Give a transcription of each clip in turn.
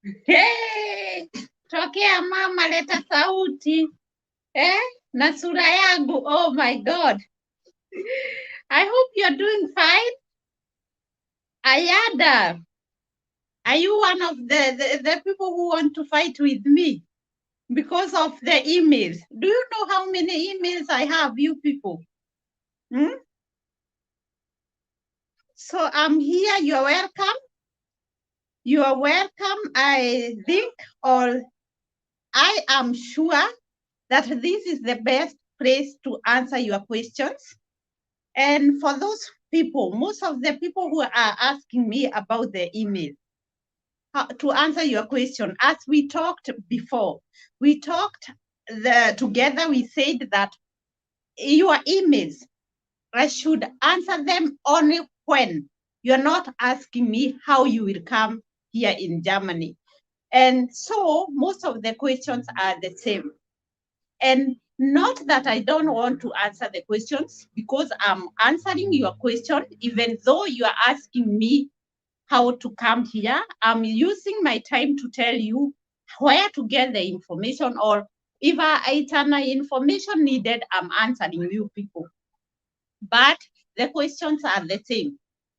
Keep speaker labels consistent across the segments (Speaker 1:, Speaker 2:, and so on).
Speaker 1: Hey, tokea mama, leta sauti. Na sura yangu. Oh my God. I hope you're doing fine. Ayada, are you one of the people who want to fight with me because of the emails? Do you know how many emails I have, you people? So I'm here. You're welcome. You are welcome. I think, or I am sure that this is the best place to answer your questions. And for those people, most of the people who are asking me about the email, to answer your question, as we talked before, we talked together, we said that your emails, I should answer them only when you're not asking me how you will come here in Germany. And so most of the questions are the same. And not that I don't want to answer the questions, because I'm answering your question, even though you are asking me how to come here. I'm using my time to tell you where to get the information, or if it's an information needed, I'm answering you people. But the questions are the same.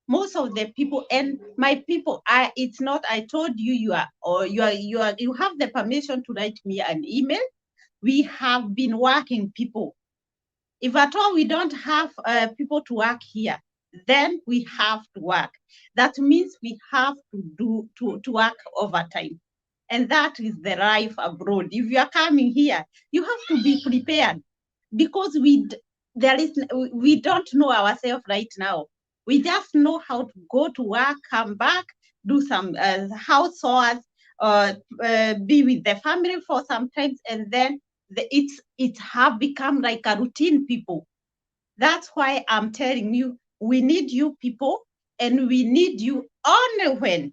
Speaker 1: Most of the people, and my people, it's not, I told you, you have the permission to write me an email. We have been working people. If at all we don't have people to work here, then we have to work. That means we have to work overtime. And that is the life abroad. If you are coming here, you have to be prepared, because we don't know ourselves right now. We just know how to go to work, come back, do some house chores, be with the family for some times, and then it have become like a routine, people. That's why I'm telling you, we need you people, and we need you only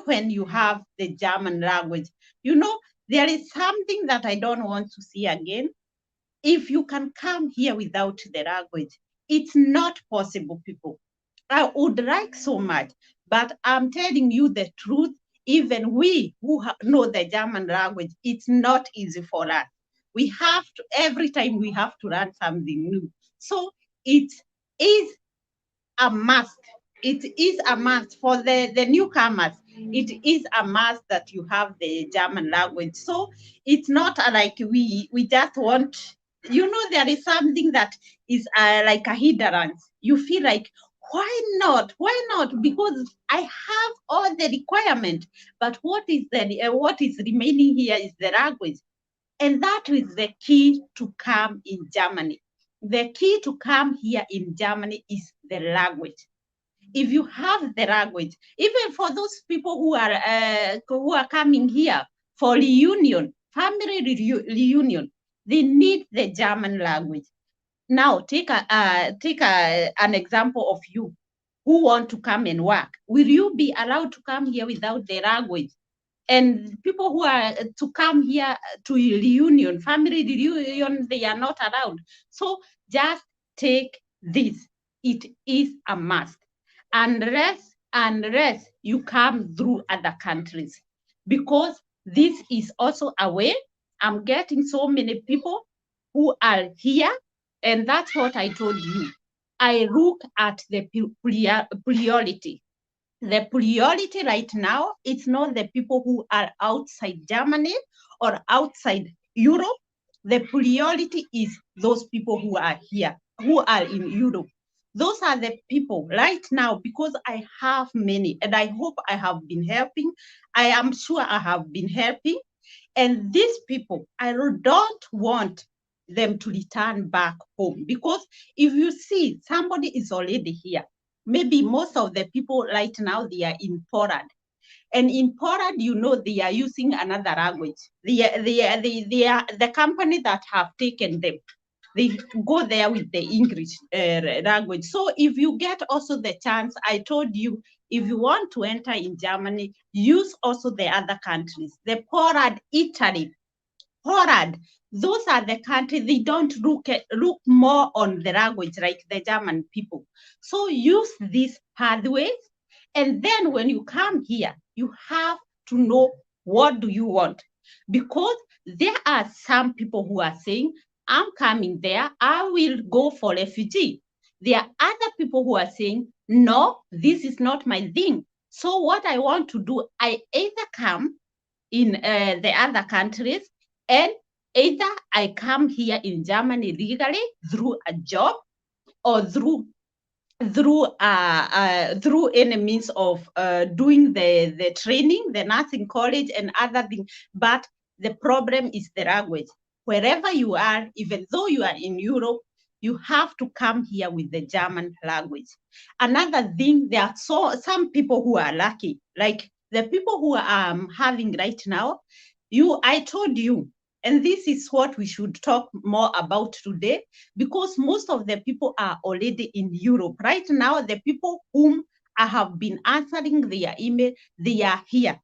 Speaker 1: when you have the German language. You know, there is something that I don't want to see again. If you can come here without the language, it's not possible, people. I would like so much, but I'm telling you the truth. Even we who know the German language, it's not easy for us. We have to, every time we have to learn something new. So it is a must. It is a must for the newcomers. It is a must that you have the German language. So it's not like we just want, there is something that is like a hindrance. You feel like, why not? Why not? Because I have all the requirement, but what is remaining here is the language. And that is the key to come in Germany. The key to come here in Germany is the language. If you have the language, even for those people who are coming here for reunion, family reunion, they need the German language. Now, take an example of you who want to come and work. Will you be allowed to come here without the language? And people who are to come here to reunion, family reunion, they are not allowed. So just take this. It is a must. Unless you come through other countries, because this is also a way. I'm getting so many people who are here, and that's what I told you. I look at the priority. The priority right now, it's not the people who are outside Germany or outside Europe. The priority is those people who are here, who are in Europe. Those are the people right now, because I have many, and I hope I have been helping. I am sure I have been helping. And these people, I don't want them to return back home, because if you see somebody is already here, maybe most of the people right now, they are in Poland. And in Poland, they are using another language. They are the company that have taken them. They go there with the English language. So if you get also the chance, I told you, if you want to enter in Germany, use also the other countries. The Poland, Italy, Poland, those are the countries, they don't look more on the language like the German people. So use these pathways. And then when you come here, you have to know what do you want. Because there are some people who are saying, I'm coming there, I will go for refugee. There are other people who are saying, no, this is not my thing. So what I want to do, I either come in the other countries, and either I come here in Germany legally through a job or through any means of doing the training, the nursing college and other things. But the problem is the language. Wherever you are, even though you are in Europe, you have to come here with the German language. Another thing, there are some people who are lucky, like the people who I'm having right now. I told you, and this is what we should talk more about today, because most of the people are already in Europe. Right now, the people whom I have been answering their email, they are here.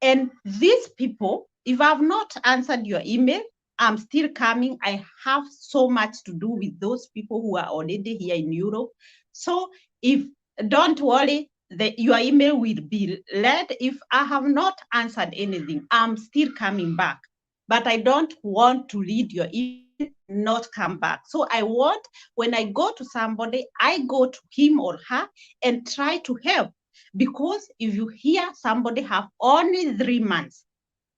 Speaker 1: And these people, if I've not answered your email, I'm still coming. I have so much to do with those people who are already here in Europe. So don't worry, your email will be read. If I have not answered anything, I'm still coming back. But I don't want to read your email, not come back. So I want, when I go to somebody, I go to him or her and try to help. Because if you hear somebody have only 3 months,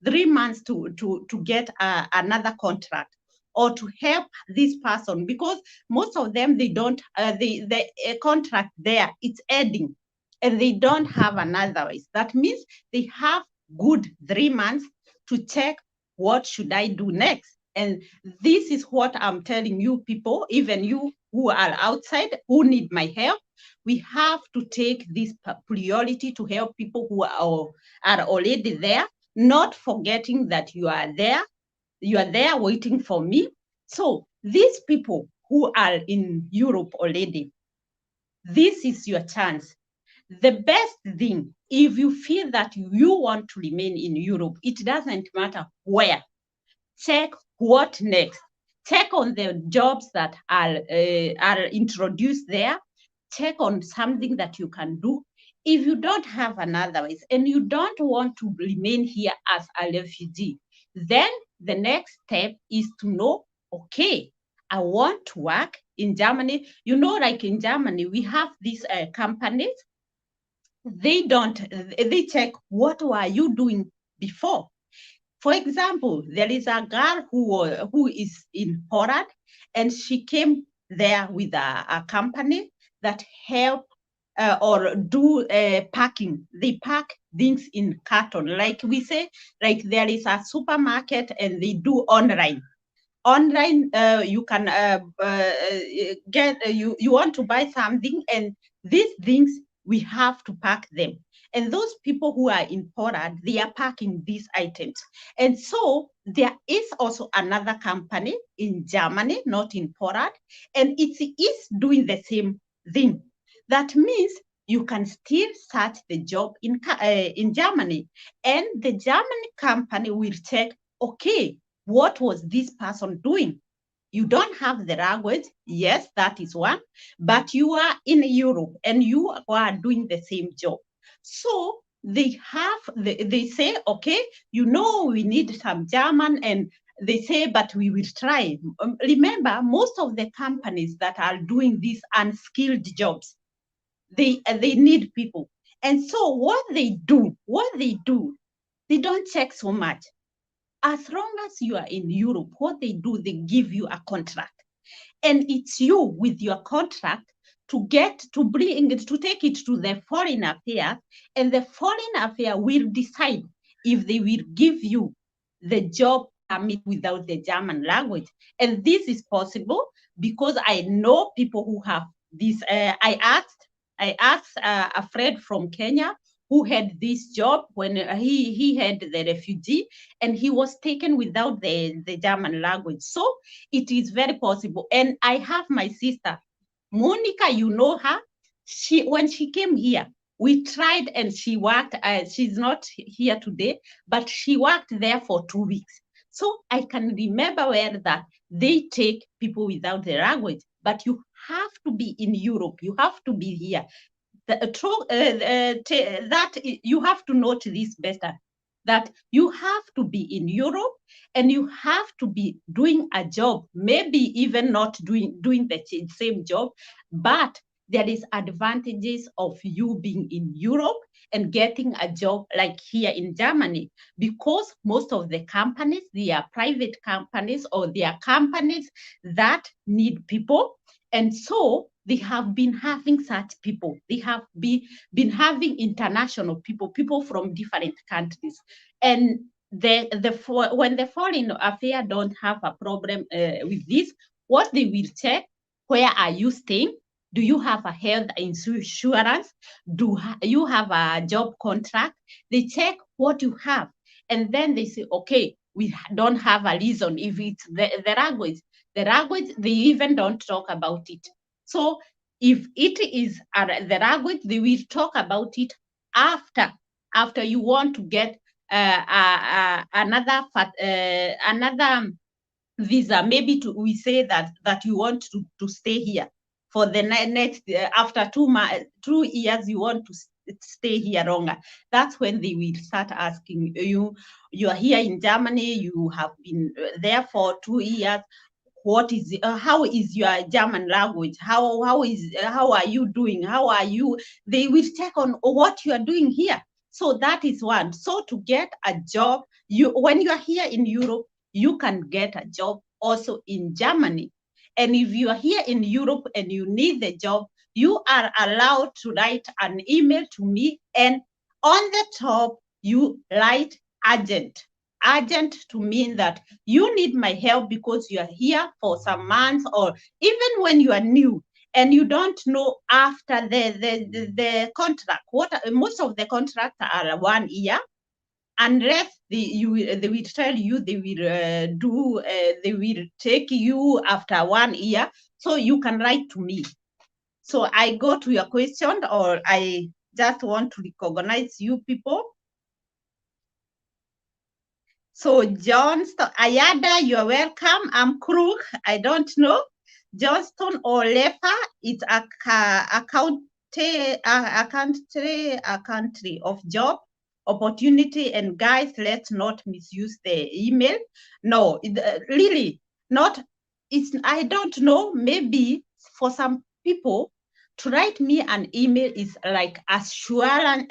Speaker 1: 3 months to get another contract or to help this person, because most of them, they don't, the contract there, it's ending and they don't have another way. That means they have good 3 months to check what should I do next. And this is what I'm telling you people, even you who are outside, who need my help. We have to take this priority to help people who are already there, not forgetting that you are there waiting for me. So these people who are in Europe already, this is your chance. The best thing, if you feel that you want to remain in Europe, it doesn't matter where. Check what next. Check on the jobs that are introduced there. Check on something that you can do. If you don't have another way and you don't want to remain here as a refugee, then the next step is to know, okay, I want to work in Germany. You know, like in Germany, we have these companies. They check what were you doing before. For example, there is a girl who is in Poland, and she came there with a company that help or do packing. They pack things in carton, like we say, like there is a supermarket and they do online. Online, you can get you want to buy something, and these things we have to pack them. And those people who are in Poland, they are packing these items. And so there is also another company in Germany, not in Poland, and it is doing the same thing. That means you can still search the job in Germany, and the German company will check, okay, what was this person doing? You don't have the language, yes, that is one, but you are in Europe and you are doing the same job. So they say, okay, we need some German, and they say, but we will try. Remember, most of the companies that are doing these unskilled jobs, they need people. And so what they do, they don't check so much. As long as you are in Europe, what they do, they give you a contract. And it's you with your contract to take it to the foreign affairs, and the foreign affairs will decide if they will give you the job permit without the German language. And this is possible because I know people who have this. I asked a friend from Kenya who had this job when he had the refugee, and he was taken without the German language. So it is very possible. And I have my sister, Monica, you know her. When she came here, we tried and she worked. She's not here today, but she worked there for 2 weeks. So I can remember where that they take people without the language, but you have to be in Europe. You have to be here. that you have to note this better, that you have to be in Europe and you have to be doing a job, maybe even not doing the same job, but there is advantages of you being in Europe and getting a job like here in Germany, because most of the companies, they are private companies or they are companies that need people. And so they have been having such people. They have been having international people from different countries. And when the foreign affairs don't have a problem with this, what they will check, where are you staying? Do you have a health insurance? Do you have a job contract? They check what you have. And then they say, okay, we don't have a reason. If it's the language, they even don't talk about it. So if it is the language, they will talk about it after you want to get another visa. Maybe we say that you want to stay here for the next after 2 years, you want to stay here longer. That's when they will start asking you. You are here in Germany, you have been there for 2 years. What is how is your German language? How are you doing? How are you? They will check on what you are doing here. So that is one. So to get a job, when you are here in Europe, you can get a job also in Germany. And if you are here in Europe and you need the job, you are allowed to write an email to me, and on the top you write urgent to mean that you need my help because you are here for some months, or even when you are new and you don't know after the contract. Most of the contracts are 1 year, unless they will tell you they will take you after 1 year. So you can write to me. So I go to your question, or I just want to recognize you people. So Johnston, Ayada, you're welcome. I'm Krug. I don't know. Johnston or Lepa, it's a country of job opportunity. And guys, let's not misuse the email. No, really not. I don't know. Maybe for some people, to write me an email is like assuring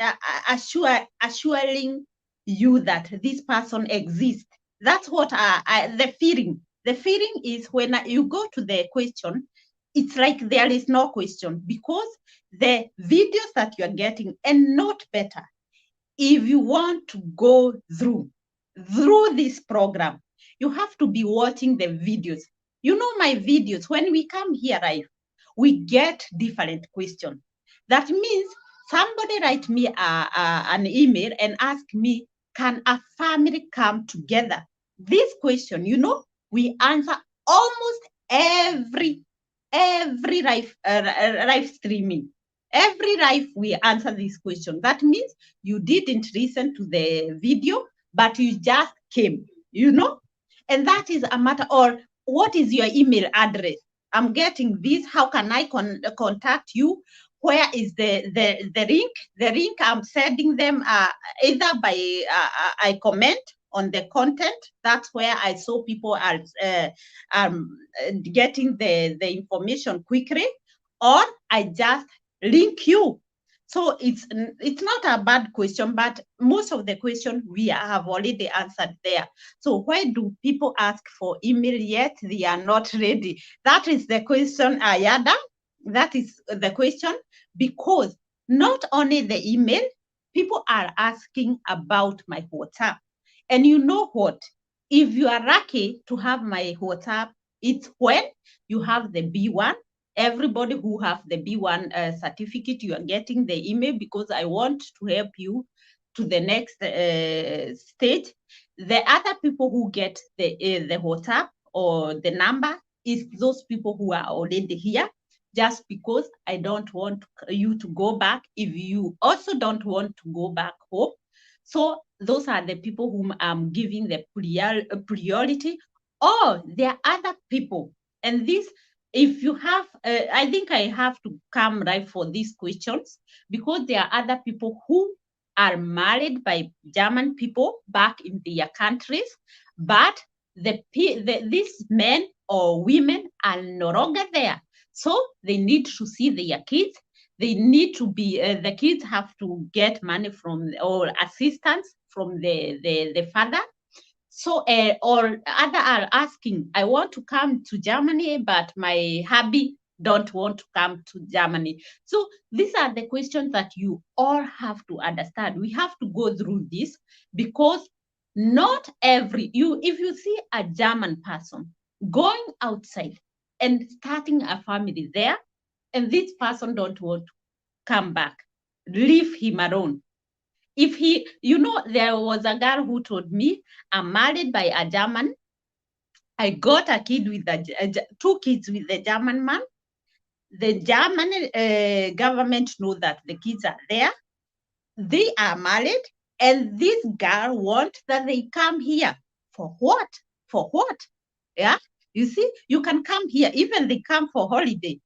Speaker 1: you that this person exists. That's what the feeling. The feeling is when you go to the question, it's like there is no question, because the videos that you're getting, and not better, if you want to go through this program, you have to be watching the videos. You know, my videos, when we come here live, we get different questions. That means somebody write me an email and ask me, can a family come together? This question, we answer almost every live streaming. Every live, we answer this question. That means you didn't listen to the video, but you just came, and that is a matter. Or what is your email address? I'm getting this. How can I contact you? Where is the link? The link, I'm sending them either by I comment on the content. That's where I saw people are getting the information quickly, or I just link you. So it's not a bad question, but most of the questions we have already answered there. So why do people ask for email yet they are not ready? That is the question, Ayada. That is the question, because not only the email, people are asking about my WhatsApp. And you know what? If you are lucky to have my WhatsApp, it's when you have the B1. Everybody who have the B1 certificate, you are getting the email, because I want to help you to the next stage. The other people who get the WhatsApp or the number is those people who are already here, just because I don't want you to go back if you also don't want to go back home. So those are the people whom I'm giving the priority. Or there are other people, and this if you have, I think I have to come right for these questions, because there are other people who are married by German people back in their countries, but these men or women are no longer there. So they need to see their kids. They need to be, the kids have to get money from, or assistance from the father. So, or other are asking, I want to come to Germany, but my hubby don't want to come to Germany. So these are the questions that you all have to understand. We have to go through this, because not every, if you see a German person going outside and starting a family there, and this person don't want to come back, leave him alone. If he, there was a girl who told me, I'm married by a German. I got a kid with two kids with the German man. The German government know that the kids are there. They are married, and this girl wants that they come here. For what? For what? Yeah. You see, you can come here. Even they come for holiday,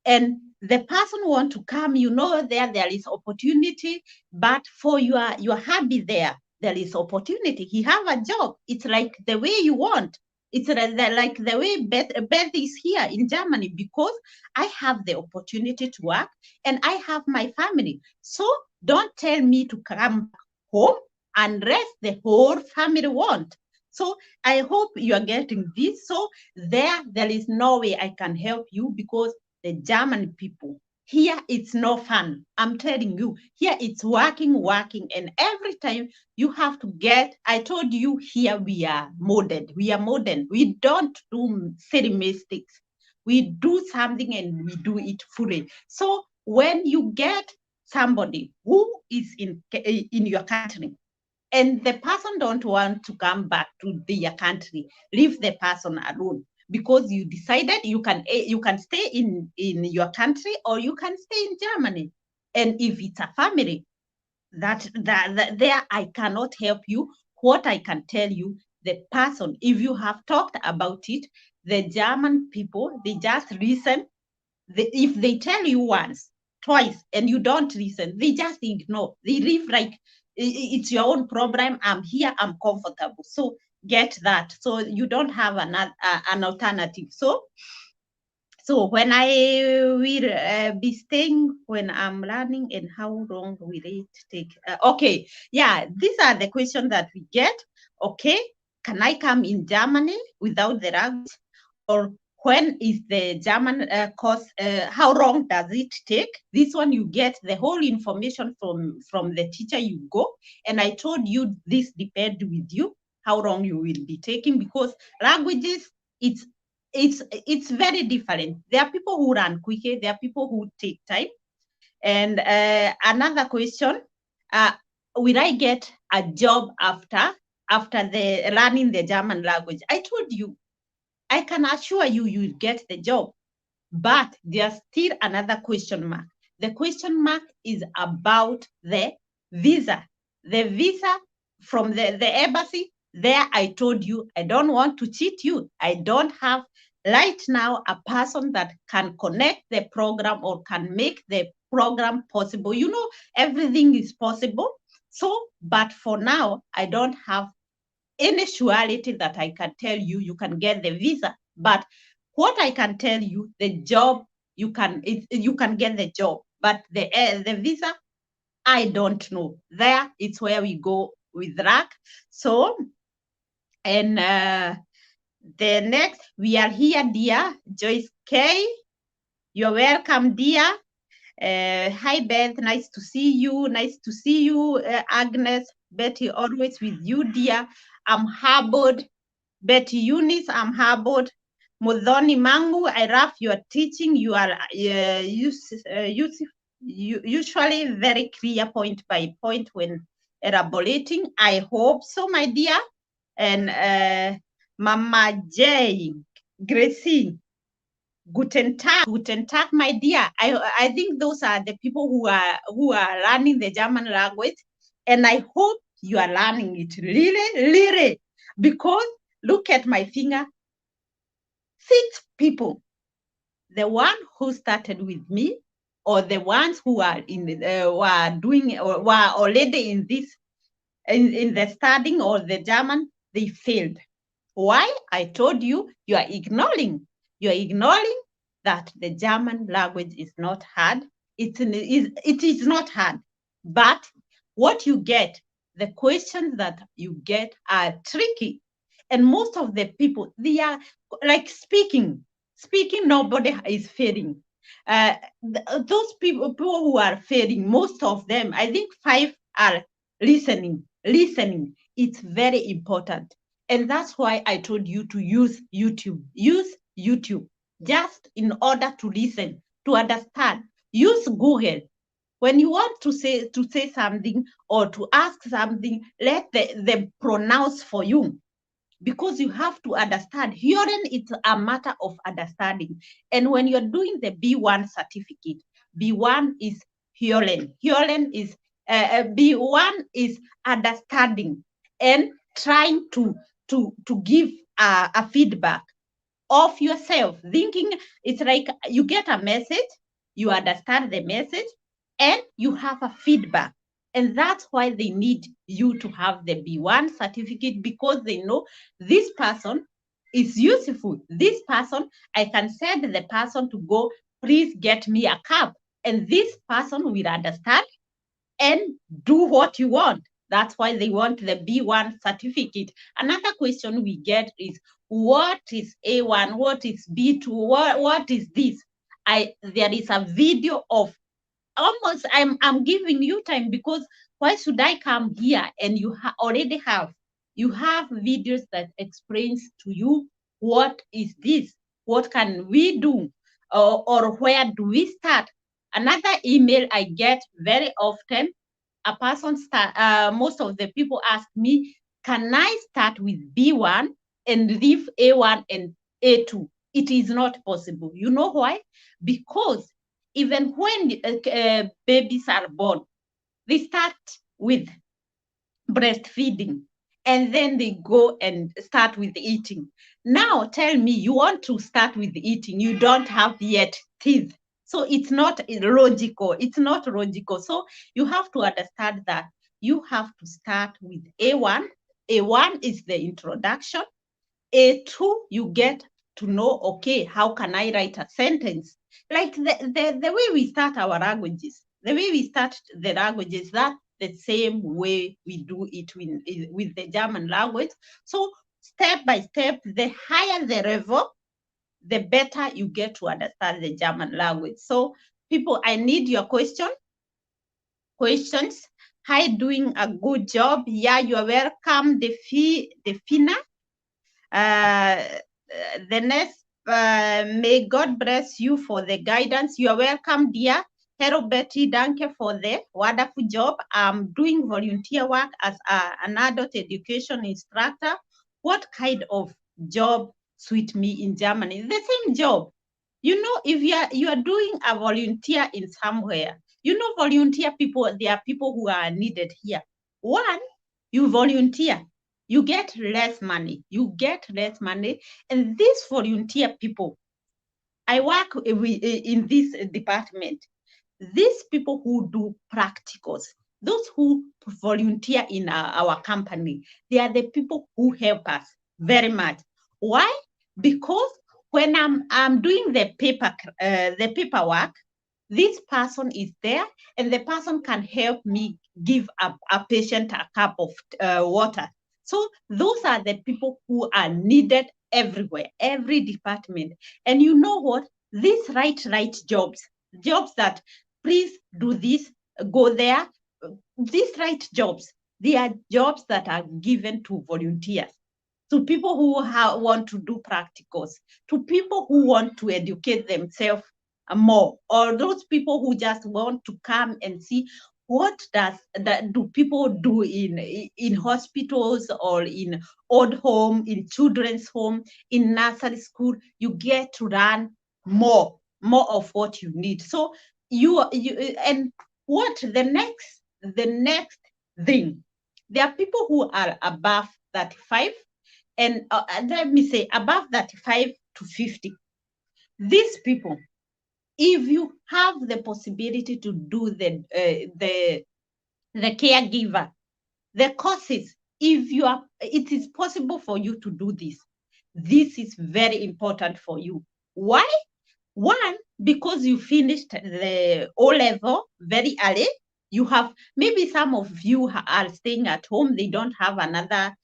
Speaker 1: and the person want to come, there is opportunity, but for your hubby there is opportunity. He have a job. It's like the way you want. It's like the way Beth is here in Germany, because I have the opportunity to work and I have my family. So don't tell me to come home unless the whole family want. So I hope you are getting this. So there is no way I can help you, because the German people, here it's no fun. I'm telling you, here it's working, and every time you have to get, I told you, here we are modern. We don't do silly mistakes. We do something and we do it fully. So when you get somebody who is in your country, and the person don't want to come back to their country, leave the person alone, because you decided you can stay in your country, or you can stay in Germany. And if it's a family, that there I cannot help you. What I can tell you, the person, if you have talked about it, the German people, they just listen. If they tell you once, twice, and you don't listen, they just ignore. They live like it's your own problem. I'm here, I'm comfortable. So get that. So you don't have an alternative. So when I will be staying, when I'm learning, and how long will it take? Okay, yeah, these are the questions that we get. Okay, can I come in Germany without the language? Or when is the German course? How long does it take? This one you get the whole information from the teacher you go. And I told you this depends with you how long you will be taking, because languages, it's very different. There are people who run quickly. There are people who take time. And another question: will I get a job after the learning the German language? I told you, I can assure you, you'll get the job. But there's still another question mark. The question mark is about the visa. The visa from the embassy. There, I told you, I don't want to cheat you. I don't have right now a person that can connect the program or can make the program possible. Everything is possible. So, but for now, I don't have any surety that I can tell you you can get the visa. But what I can tell you, the job, you can get the job. But the visa, I don't know. There, it's where we go with luck. So, and the next, we are here, dear Joyce K. You're welcome, dear. Hi, Beth. Nice to see you. Agnes. Betty, always with you, dear. I'm Harbored. Betty Eunice, I'm Harbored. Mudhoni Mangu, I love your teaching. You are usually very clear point by point when elaborating. I hope so, my dear. And Mama J, Gracie, Guten Tag, my dear. I think those are the people who are learning the German language, and I hope you are learning it really, because look at my finger. 6 people. the one who started with me, or the ones who are were doing or were already in this in the studying or the German, they failed. Why? I told you, you are ignoring. You are ignoring that the German language is not hard. It is not hard. But what you get, the questions that you get are tricky. And most of the people, they are like speaking. Speaking, nobody is failing. Those people who are failing, most of them, I think 5 are listening. Listening. It's very important. And that's why I told you to use YouTube. Use YouTube just in order to listen, to understand. Use Google. When you want to say something or to ask something, let them pronounce for you, because you have to understand. Hearing is a matter of understanding. And when you're doing the B1 certificate, B1 is hearing. Hearing is B1 is understanding and trying to give a feedback of yourself. Thinking, it's like you get a message, you understand the message, and you have a feedback. And that's why they need you to have the B1 certificate, because they know this person is useful. This person, I can send the person to go, please get me a cup. And this person will understand and do what you want. That's why they want the B1 certificate. Another question we get is, what is A1? What is B2? What is this? There is a video of almost, I'm giving you time, because why should I come here and you already have videos that explains to you what is this, what can we do, or where do we start. Another email I get very often, a person most of the people ask me, can I start with B1 and leave A1 and A2? It is not possible. You know why? Because even when babies are born, they start with breastfeeding, and then they go and start with eating. Now tell me, you want to start with eating, you don't have yet teeth. So it's not logical. It's not logical. So you have to understand that you have to start with A1. A1 is the introduction. A2, you get to know, okay, how can I write a sentence? Like the way we start our languages, the way we start the languages, that the same way we do it with the German language. So step by step, the higher the level, the better you get to understand the German language. So people, I need your questions. Hi, doing a good job. Yeah, you are welcome, Defina. The next, may God bless you for the guidance. You are welcome, dear. Hello, Betty. Danke for the wonderful job. I'm doing volunteer work as an adult education instructor. What kind of job suit me in Germany? The same job. You know, if you are doing a volunteer in somewhere, you know, volunteer people, there are people who are needed here. One, you volunteer, you get less money. You get less money. And these volunteer people, I work in this department. These people who do practicals, those who volunteer in our company, they are the people who help us very much. Why? Because when I'm doing the paperwork, this person is there, and the person can help me give a patient a cup of water. So those are the people who are needed everywhere, every department. And you know what? These right jobs that please do this, go there, these right jobs, they are jobs that are given to volunteers, to people who want to do practicals, to people who want to educate themselves more, or those people who just want to come and see what do people do in hospitals, or in old home, in children's home, in nursery school. You get to learn more of what you need. So you and what the next thing, there are people who are above 35, and let me say above 35 to 50. these people, if you have the possibility to do the caregiver, the courses, if you are, it is possible for you to do this. This is very important for you. Why? One, because you finished the O level very early. You have, maybe some of you are staying at home. They don't have another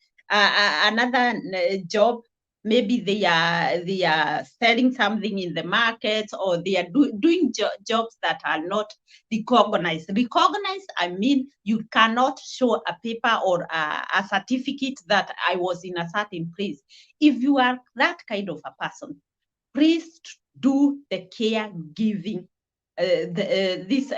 Speaker 1: job. Maybe they are selling something in the market, or they are doing jobs that are not recognized. Recognized, I mean, you cannot show a paper or a certificate that I was in a certain place. If you are that kind of a person, please do the caregiving, this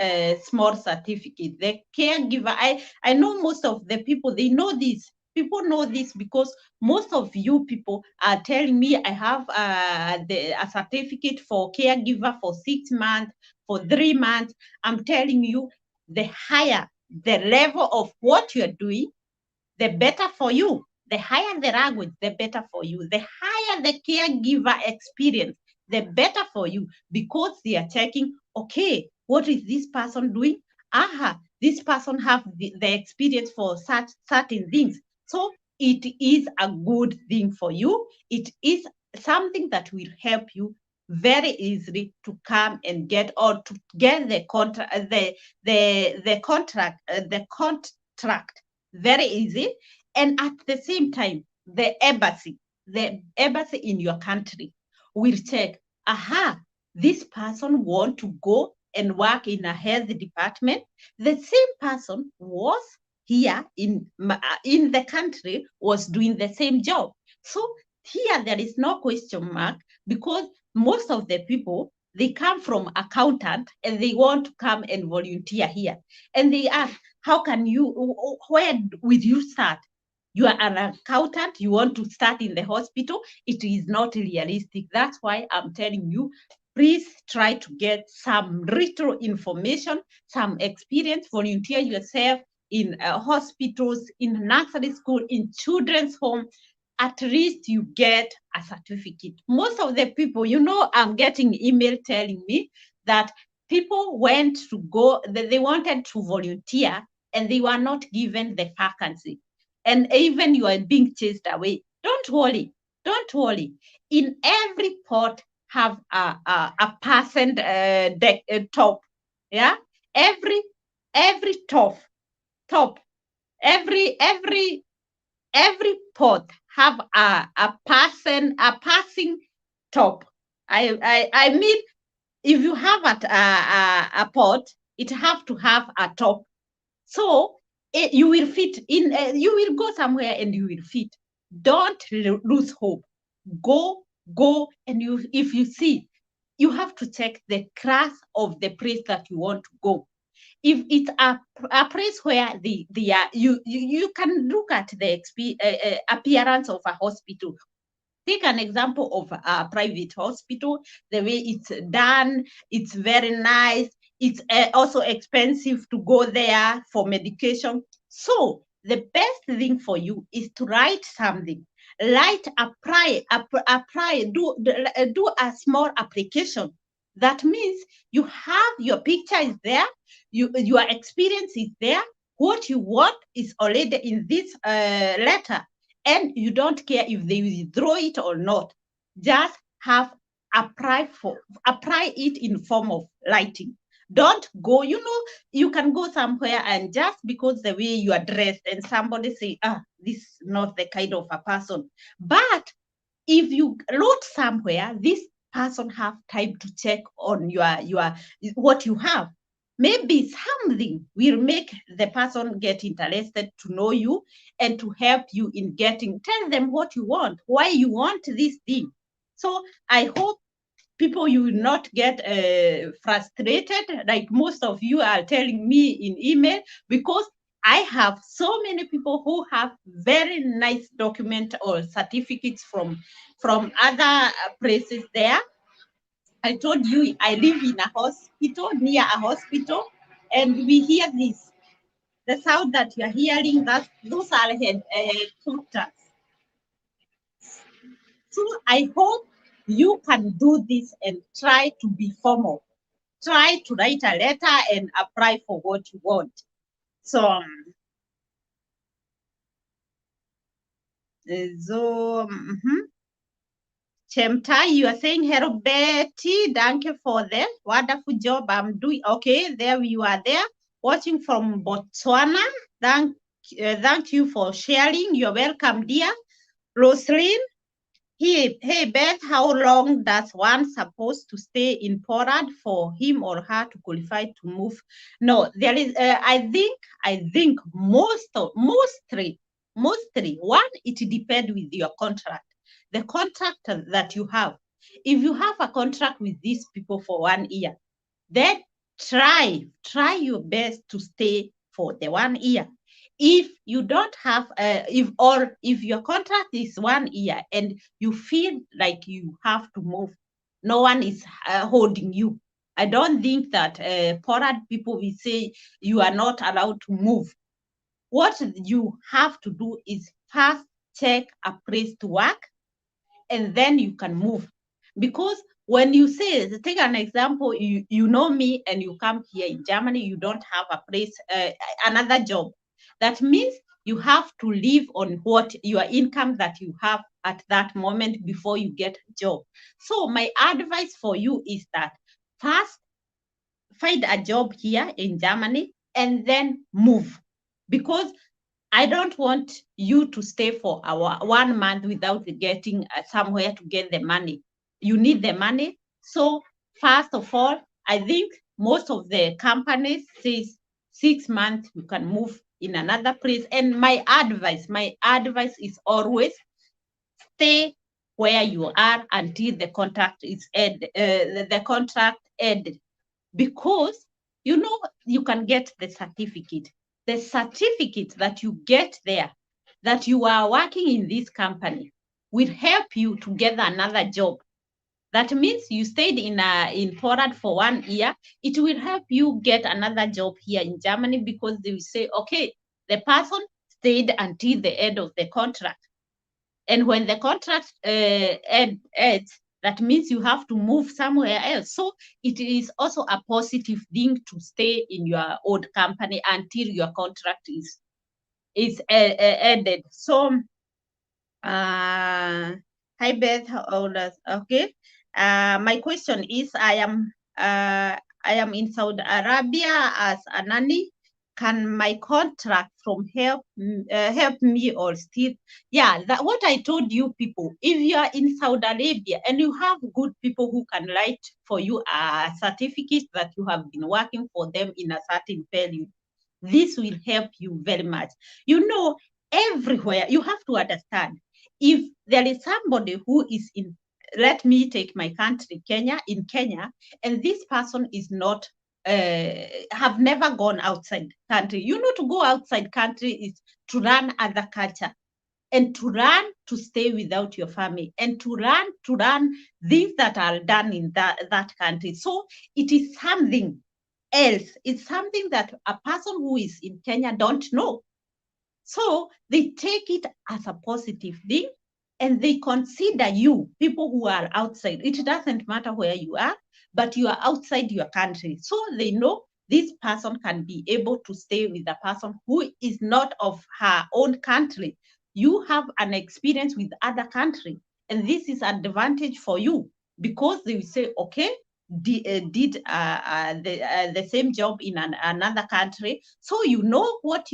Speaker 1: small certificate. The caregiver, I know most of the people, they know this. People know this because most of you people are telling me, I have a certificate for caregiver for 6 months, for 3 months. I'm telling you, the higher the level of what you're doing, the better for you. The higher the language, the better for you. The higher the caregiver experience, the better for you, because they are checking, okay, what is this person doing? Aha, this person have the experience for such certain things. So it is a good thing for you. It is something that will help you very easily to come and get, or to get the contract, the contract very easy. And at the same time, the embassy in your country will check, aha, this person want to go and work in a health department. The same person was here in the country, was doing the same job. So here there is no question mark, because most of the people, they come from accountant and they want to come and volunteer here. And they ask, how can you, where will you start? You are an accountant, you want to start in the hospital. It is not realistic. That's why I'm telling you, please try to get some little information, some experience, volunteer yourself in hospitals, in nursery school, in children's home. At least you get a certificate. Most of the people, I'm getting email telling me that people went to go, they wanted to volunteer, and they were not given the vacancy. And even you are being chased away. Don't worry. Don't worry. In every pot have a person top. Yeah. Every top. Every pot have a passing top. I mean, if you have a pot, it have to have a top. So you will fit in. You will go somewhere and you will fit. Don't lose hope. Go, and if you see, you have to check the class of the place that you want to go. If it's a place where they are, you can look at the appearance of a hospital. Take an example of a private hospital, the way it's done, it's very nice. It's also expensive to go there for medication. So the best thing for you is to write something. Apply, do a small application. That means you have your picture is there, your experience is there, what you want is already in this letter, and you don't care if they withdraw it or not. Just have apply it in form of writing. Don't go, you can go somewhere and just because the way you are dressed and somebody say, this is not the kind of a person. But if you wrote somewhere, this person have time to check on your what you have. Maybe something will make the person get interested to know you and to help you in tell them what you want, why you want this thing. So I hope people, you will not get frustrated like most of you are telling me in email, because I have so many people who have very nice document or certificates from other places there. I told you I live in a hospital, near a hospital, and we hear this. The sound that you are hearing, those are helicopters. So I hope you can do this and try to be formal. Try to write a letter and apply for what you want. So, Chemtai, you are saying, hello, Betty. Thank you for the wonderful job I'm doing. Okay, there you are there. Watching from Botswana. Thank you for sharing. You're welcome, dear. Roslyn, hey, Beth, how long does one supposed to stay in Poland for him or her to qualify to move? No, there is, I think mostly, one, it depends with your contract. The contract that you have. If you have a contract with these people for 1 year, then try your best to stay for the 1 year. If you don't have if your contract is 1 year and you feel like you have to move, no one is holding you. I don't think that Poland people will say you are not allowed to move. What you have to do is first check a place to work, and then you can move. Because when you say, take an example, you know me and you come here in Germany, you don't have a place, another job. That means you have to live on what your income that you have at that moment before you get a job. So my advice for you is that first find a job here in Germany and then move. Because I don't want you to stay for 1 month without getting somewhere to get the money. You need the money. So first of all, I think most of the companies says 6 months you can move in another place. And my advice is always stay where you are until the contract is the contract ended. Because you can get the certificate. The certificate that you get there, that you are working in this company, will help you to get another job. That means you stayed in Poland for 1 year. It will help you get another job here in Germany, because they will say, okay, the person stayed until the end of the contract. And when the contract ends, that means you have to move somewhere else. So it is also a positive thing to stay in your old company until your contract is ended. So, hi Beth, how old is, okay. My question is, I am in Saudi Arabia as a nanny. Can my contract from help me or still? Yeah, that what I told you people. If you are in Saudi Arabia and you have good people who can write for you a certificate that you have been working for them in a certain period, this will help you very much. Everywhere you have to understand, if there is somebody who is in, let me take my country, Kenya, in Kenya, and this person is not have never gone outside country. To go outside country is to learn other culture, and to learn to stay without your family, and to learn things that are done in that country. So it is something else. It's something that a person who is in Kenya don't know. So they take it as a positive thing, and they consider you, people who are outside. It doesn't matter where you are, but you are outside your country. So they know this person can be able to stay with a person who is not of her own country. You have an experience with other country, and this is an advantage for you, because they will say, okay, did the same job in another country, so what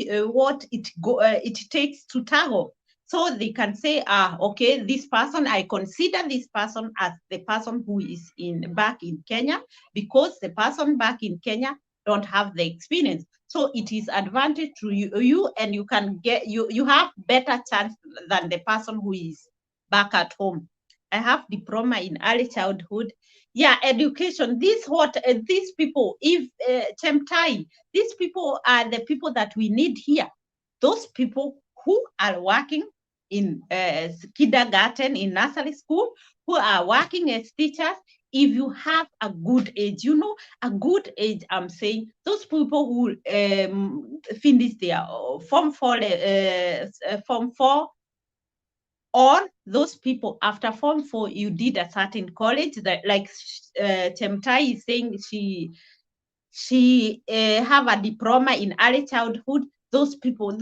Speaker 1: it takes to tackle. So they can say, okay, this person, I consider this person as the person who is back in Kenya, because the person back in Kenya don't have the experience. So it is advantage to you, and you can get you have better chance than the person who is back at home. I have diploma in early childhood. Yeah, education. These people, if Chemtai, these people are the people that we need here. Those people who are working in kindergarten, in nursery school, who are working as teachers. If you have a good age, a good age, I'm saying, those people who finish their form 4 or those people after Form 4, you did a certain college that, like Chemtai is saying, she have a diploma in early childhood. Those people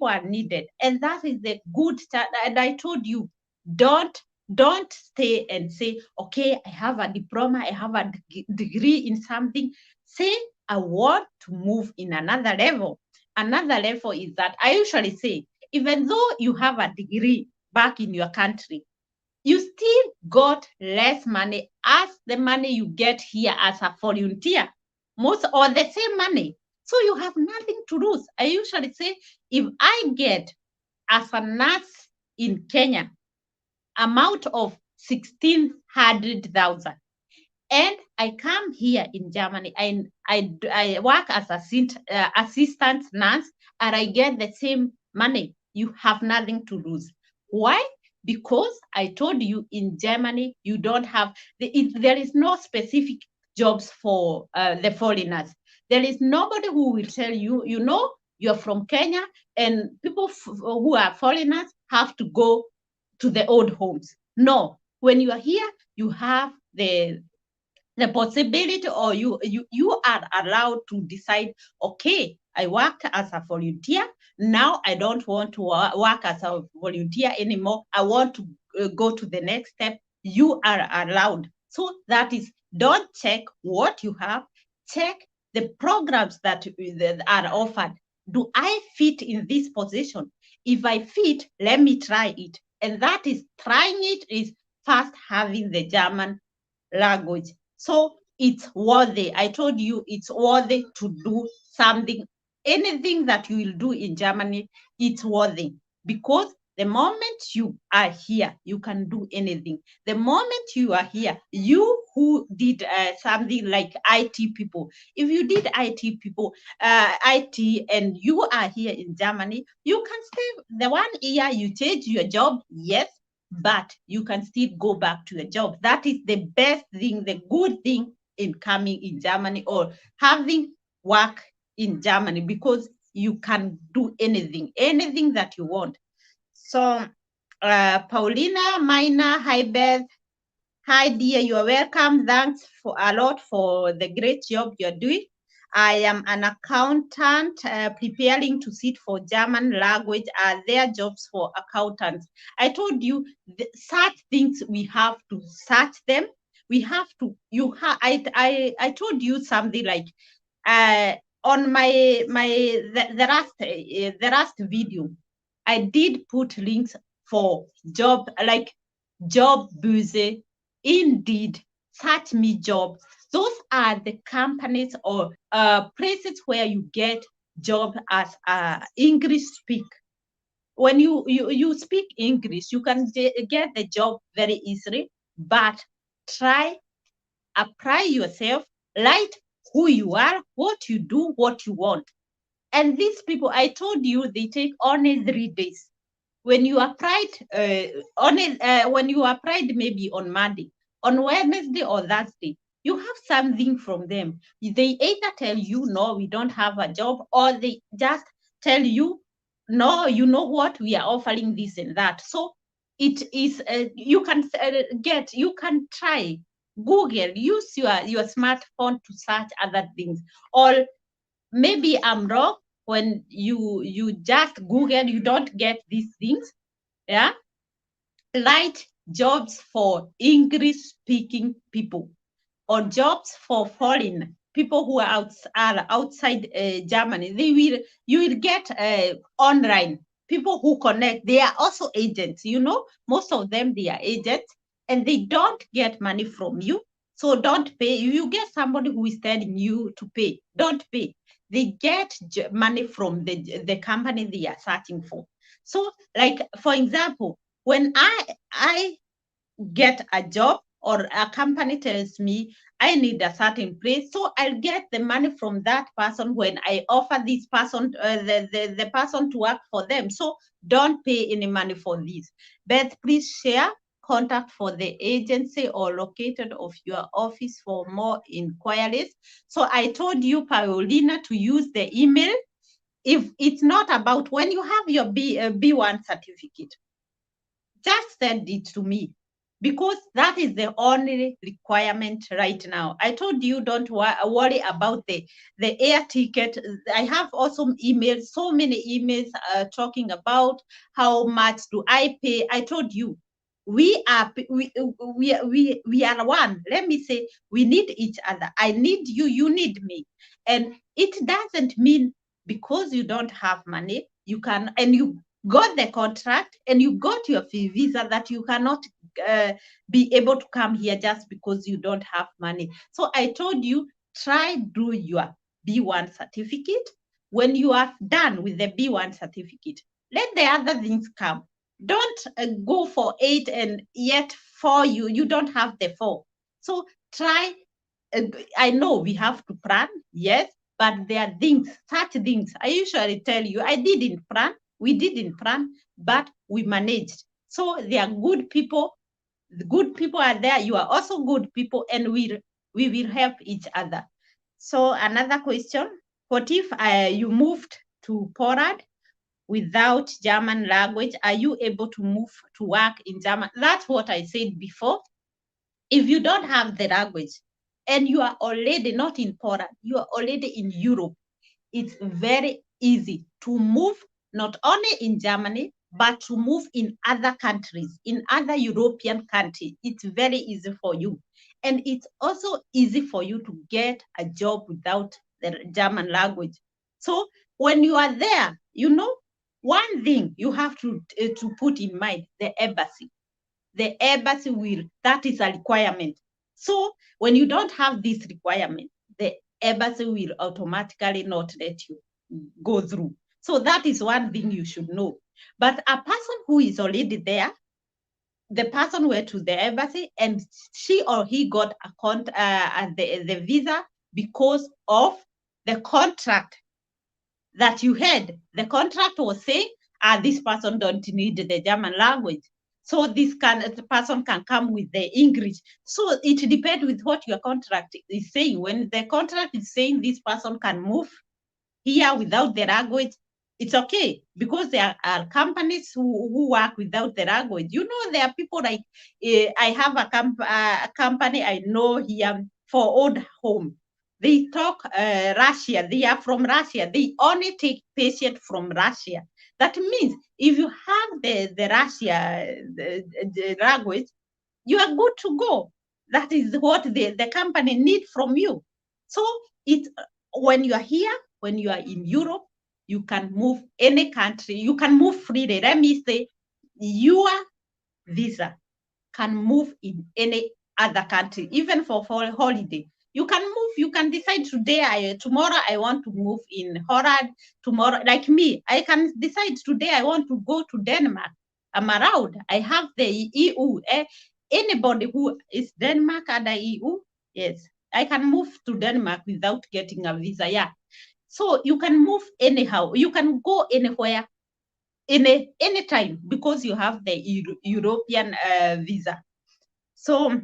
Speaker 1: are needed, and that is the good start. And I told you, don't stay and say, okay, I have a diploma, I have a degree in something. Say, I want to move in another level. Another level is that I usually say, even though you have a degree back in your country, you still got less money as the money you get here as a volunteer, most or the same money. So you have nothing to lose. I usually say, if I get as a nurse in Kenya amount of 1600,000, and I come here in Germany and I work as a assistant nurse, and I get the same money, you have nothing to lose. Why? Because I told you, in Germany, you don't have, there is no specific jobs for the foreigners. There is nobody who will tell you, you're from Kenya, and people who are foreigners have to go to the old homes. No, when you are here, you have the possibility, or you are allowed to decide, okay, I worked as a volunteer, now I don't want to work as a volunteer anymore, I want to go to the next step. You are allowed. So that is, don't check what you have, check the programs that are offered. Do I fit in this position? If I fit, let me try it. And that is, trying it is first having the German language. So it's worthy. I told you, it's worthy to do something. Anything that you will do in Germany, it's worthy, because the moment you are here, you can do anything. The moment you are here, you who did something like IT people, if you did IT, and you are here in Germany, you can stay the 1 year, you change your job, yes, but you can still go back to your job. That is the best thing, the good thing in coming in Germany or having work in Germany, because you can do anything that you want. So, Paulina, Mina, hi Beth, hi dear, you are welcome. Thanks for a lot for the great job you're doing. I am an accountant preparing to sit for German language. Are there jobs for accountants? I told you, such things we have to search them. We have to. I told you something like on the last video, I did put links for job, like Job Buse, Indeed, Search Me Job. Those are the companies or places where you get job as English speak. When you speak English, you can get the job very easily, but try, apply yourself, write who you are, what you do, what you want. And these people, I told you, they take only 3 days. When you applied when you applied maybe on Monday, on Wednesday or Thursday, you have something from them. They either tell you, no, we don't have a job, or they just tell you, no, you know what, we are offering this and that. So it is, you can you can try Google, use your smartphone to search other things. Or maybe I'm wrong, when you just Google, you don't get these things. Yeah, write jobs for English speaking people, or jobs for foreign people who are outside Germany. You will get online people who connect. They are also agents. Most of them, they are agents, and they don't get money from you. So don't pay. If you get somebody who is telling you to pay, don't pay. They get money from the company they are searching for. So, like, for example, when I get a job, or a company tells me I need a certain place, so I'll get the money from that person when I offer this person, the person to work for them. So don't pay any money for this. But please share contact for the agency or located of your office for more inquiries. So I told you, Paulina, to use the email. If it's not about when you have your B1 certificate, just send it to me, because that is the only requirement right now. I told you, don't worry about the air ticket. I have also emails, so many emails talking about how much do I pay. I told you, we are one. Let me say, we need each other. I need you, you need me. And it doesn't mean because you don't have money, you can, and you got the contract and you got your visa, that you cannot be able to come here just because you don't have money. So I told you, try do your B1 certificate. When you are done with the B1 certificate, let the other things come. Don't go for 8 and yet 4 you don't have the 4. So try. I know we have to plan, yes, but there are things, such things. I usually tell you, I didn't plan, we didn't plan, but we managed. So there are good people. The good people are there. You are also good people, and we will help each other. So another question: what if you moved to Poland without German language? Are you able to move to work in German? That's what I said before. If you don't have the language and you are already not in Poland, you are already in Europe, it's very easy to move, not only in Germany, but to move in other countries, in other European countries. It's very easy for you. And it's also easy for you to get a job without the German language. So when you are there, one thing you have to put in mind: the embassy. The embassy will, that is a requirement. So when you don't have this requirement, the embassy will automatically not let you go through. So that is one thing you should know. But a person who is already there, the person went to the embassy and she or he got the visa because of the contract that you had. The contract was saying, this person don't need the German language. So the person can come with the English. So it depends with what your contract is saying. When the contract is saying this person can move here without the language, it's okay, because there are companies who work without the language. There are people like, I have a company I know here for old home. They talk Russia. They are from Russia. They only take patients from Russia. That means if you have the Russia the language, you are good to go. That is what the company need from you. So it's when you are here, when you are in Europe, you can move any country. You can move freely. Let me say, your visa can move in any other country, even for holiday. You can move. You can decide tomorrow I want to move in Holland. Tomorrow, like me, I can decide today I want to go to Denmark. I'm around. I have the EU. Anybody who is Denmark under EU, yes, I can move to Denmark without getting a visa. Yeah. So you can move anyhow. You can go anywhere, anytime, because you have the European visa. So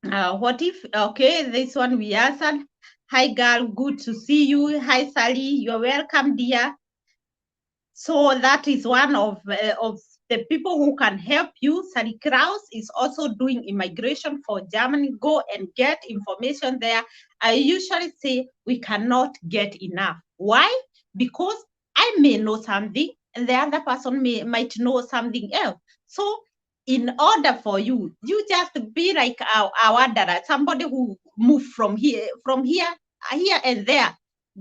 Speaker 1: what if, okay, this one we answered. Hi, girl, good to see you. Hi, Sally, you're welcome, dear. So that is one of the people who can help you. Sally Kraus is also doing immigration for Germany. Go and get information there. I usually say we cannot get enough. Why? Because I may know something and the other person might know something else. So in order for you just be like our wanderer, somebody who moved from here and there,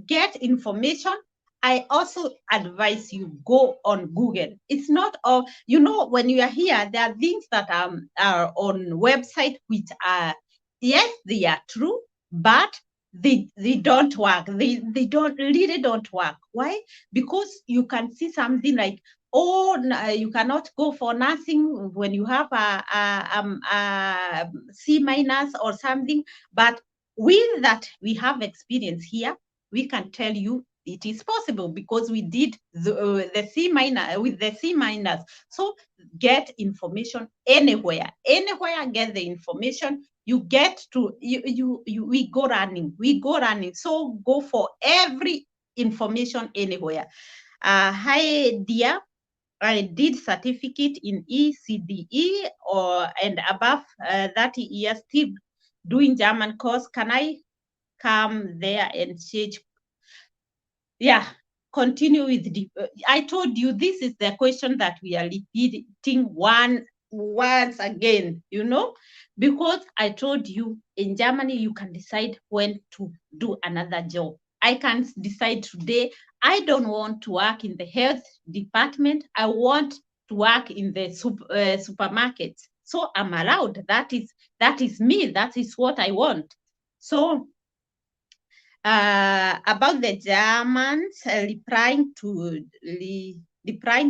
Speaker 1: get information. I also advise you go on Google. It's not all, when you are here, there are things that are on website which are, yes, they are true, but they don't work. They don't work. Why? Because you can see something like, you cannot go for nursing when you have a C minus or something. But with that, we have experience here. We can tell you it is possible because we did the C minor with the C minus. So get information anywhere, get the information. You get to we go running. So go for every information anywhere. Hi, dear. I did certificate in ECDE and above 30 years still doing German course. Can I come there and change? Yeah, continue with the. I told you this is the question that we are repeating once again, because I told you in Germany you can decide when to do another job. I can decide today I don't want to work in the health department. I want to work in the supermarket. So I'm allowed. That is me. That is what I want. So about the Germans replying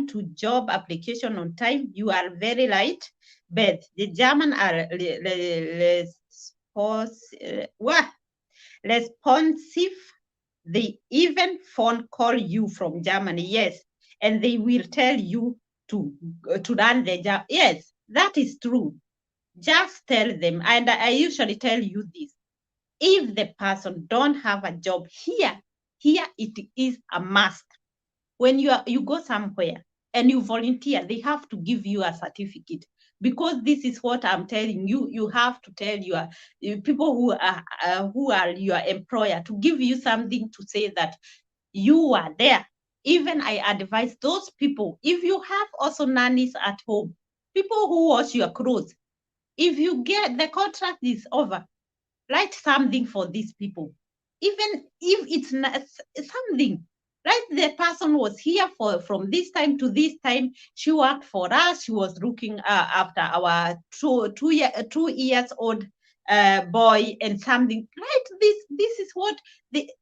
Speaker 1: to job application on time, you are very right. But the German are responsive. They even phone call you from Germany, yes, and they will tell you to run the job. Yes, that is true. Just tell them, and I usually tell you this. If the person don't have a job here it is a must. When you go somewhere and you volunteer, they have to give you a certificate, because this is what I'm telling you. You have to tell your people who are your employer to give you something to say that you are there. Even I advise those people, if you have also nannies at home, people who wash your clothes, if you get the contract is over, write something for these people. Even if it's not something, right? The person was here from this time to this time. She worked for us. She was looking after our 2 years old boy and something. Right? This is what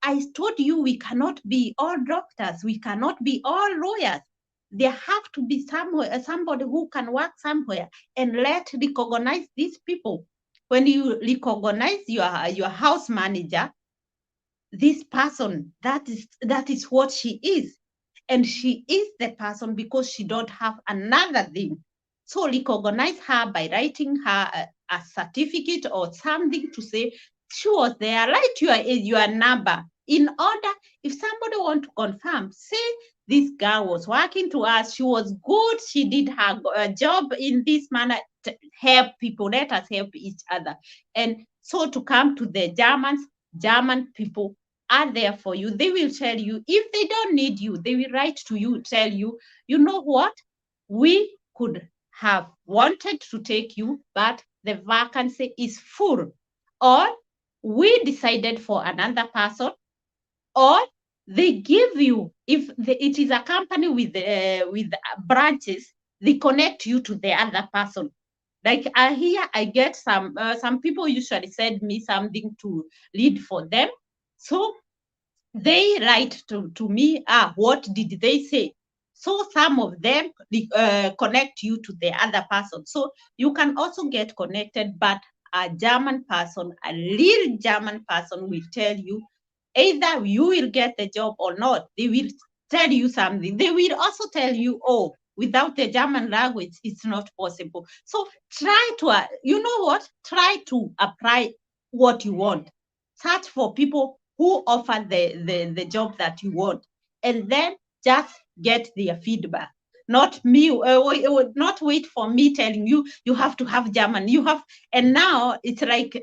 Speaker 1: I told you. We cannot be all doctors. We cannot be all lawyers. There have to be somebody who can work somewhere and recognize these people. When you recognize your house manager, this person, that is what she is. And she is the person because she don't have another thing. So recognize her by writing her a certificate or something to say she was there. Write your number. In order, if somebody want to confirm, say this girl was working to us, she was good, she did her job in this manner. Help people, let us help each other. And so to come to the German people are there for you. They will tell you. If they don't need you, they will write to you, tell you, you know what, we could have wanted to take you, but the vacancy is full, or we decided for another person, or they give you, if it is a company with branches, they connect you to the other person. Like here, I get some people usually send me something to read for them. So they write to me, what did they say? So some of them connect you to the other person. So you can also get connected, but a German person, a real German person will tell you either you will get the job or not. They will tell you something. They will also tell you, oh, without the German language, it's not possible. So try to, try to apply what you want. Search for people who offer the job that you want, and then just get their feedback. Not me, not wait for me telling you you have to have German. And now it's like,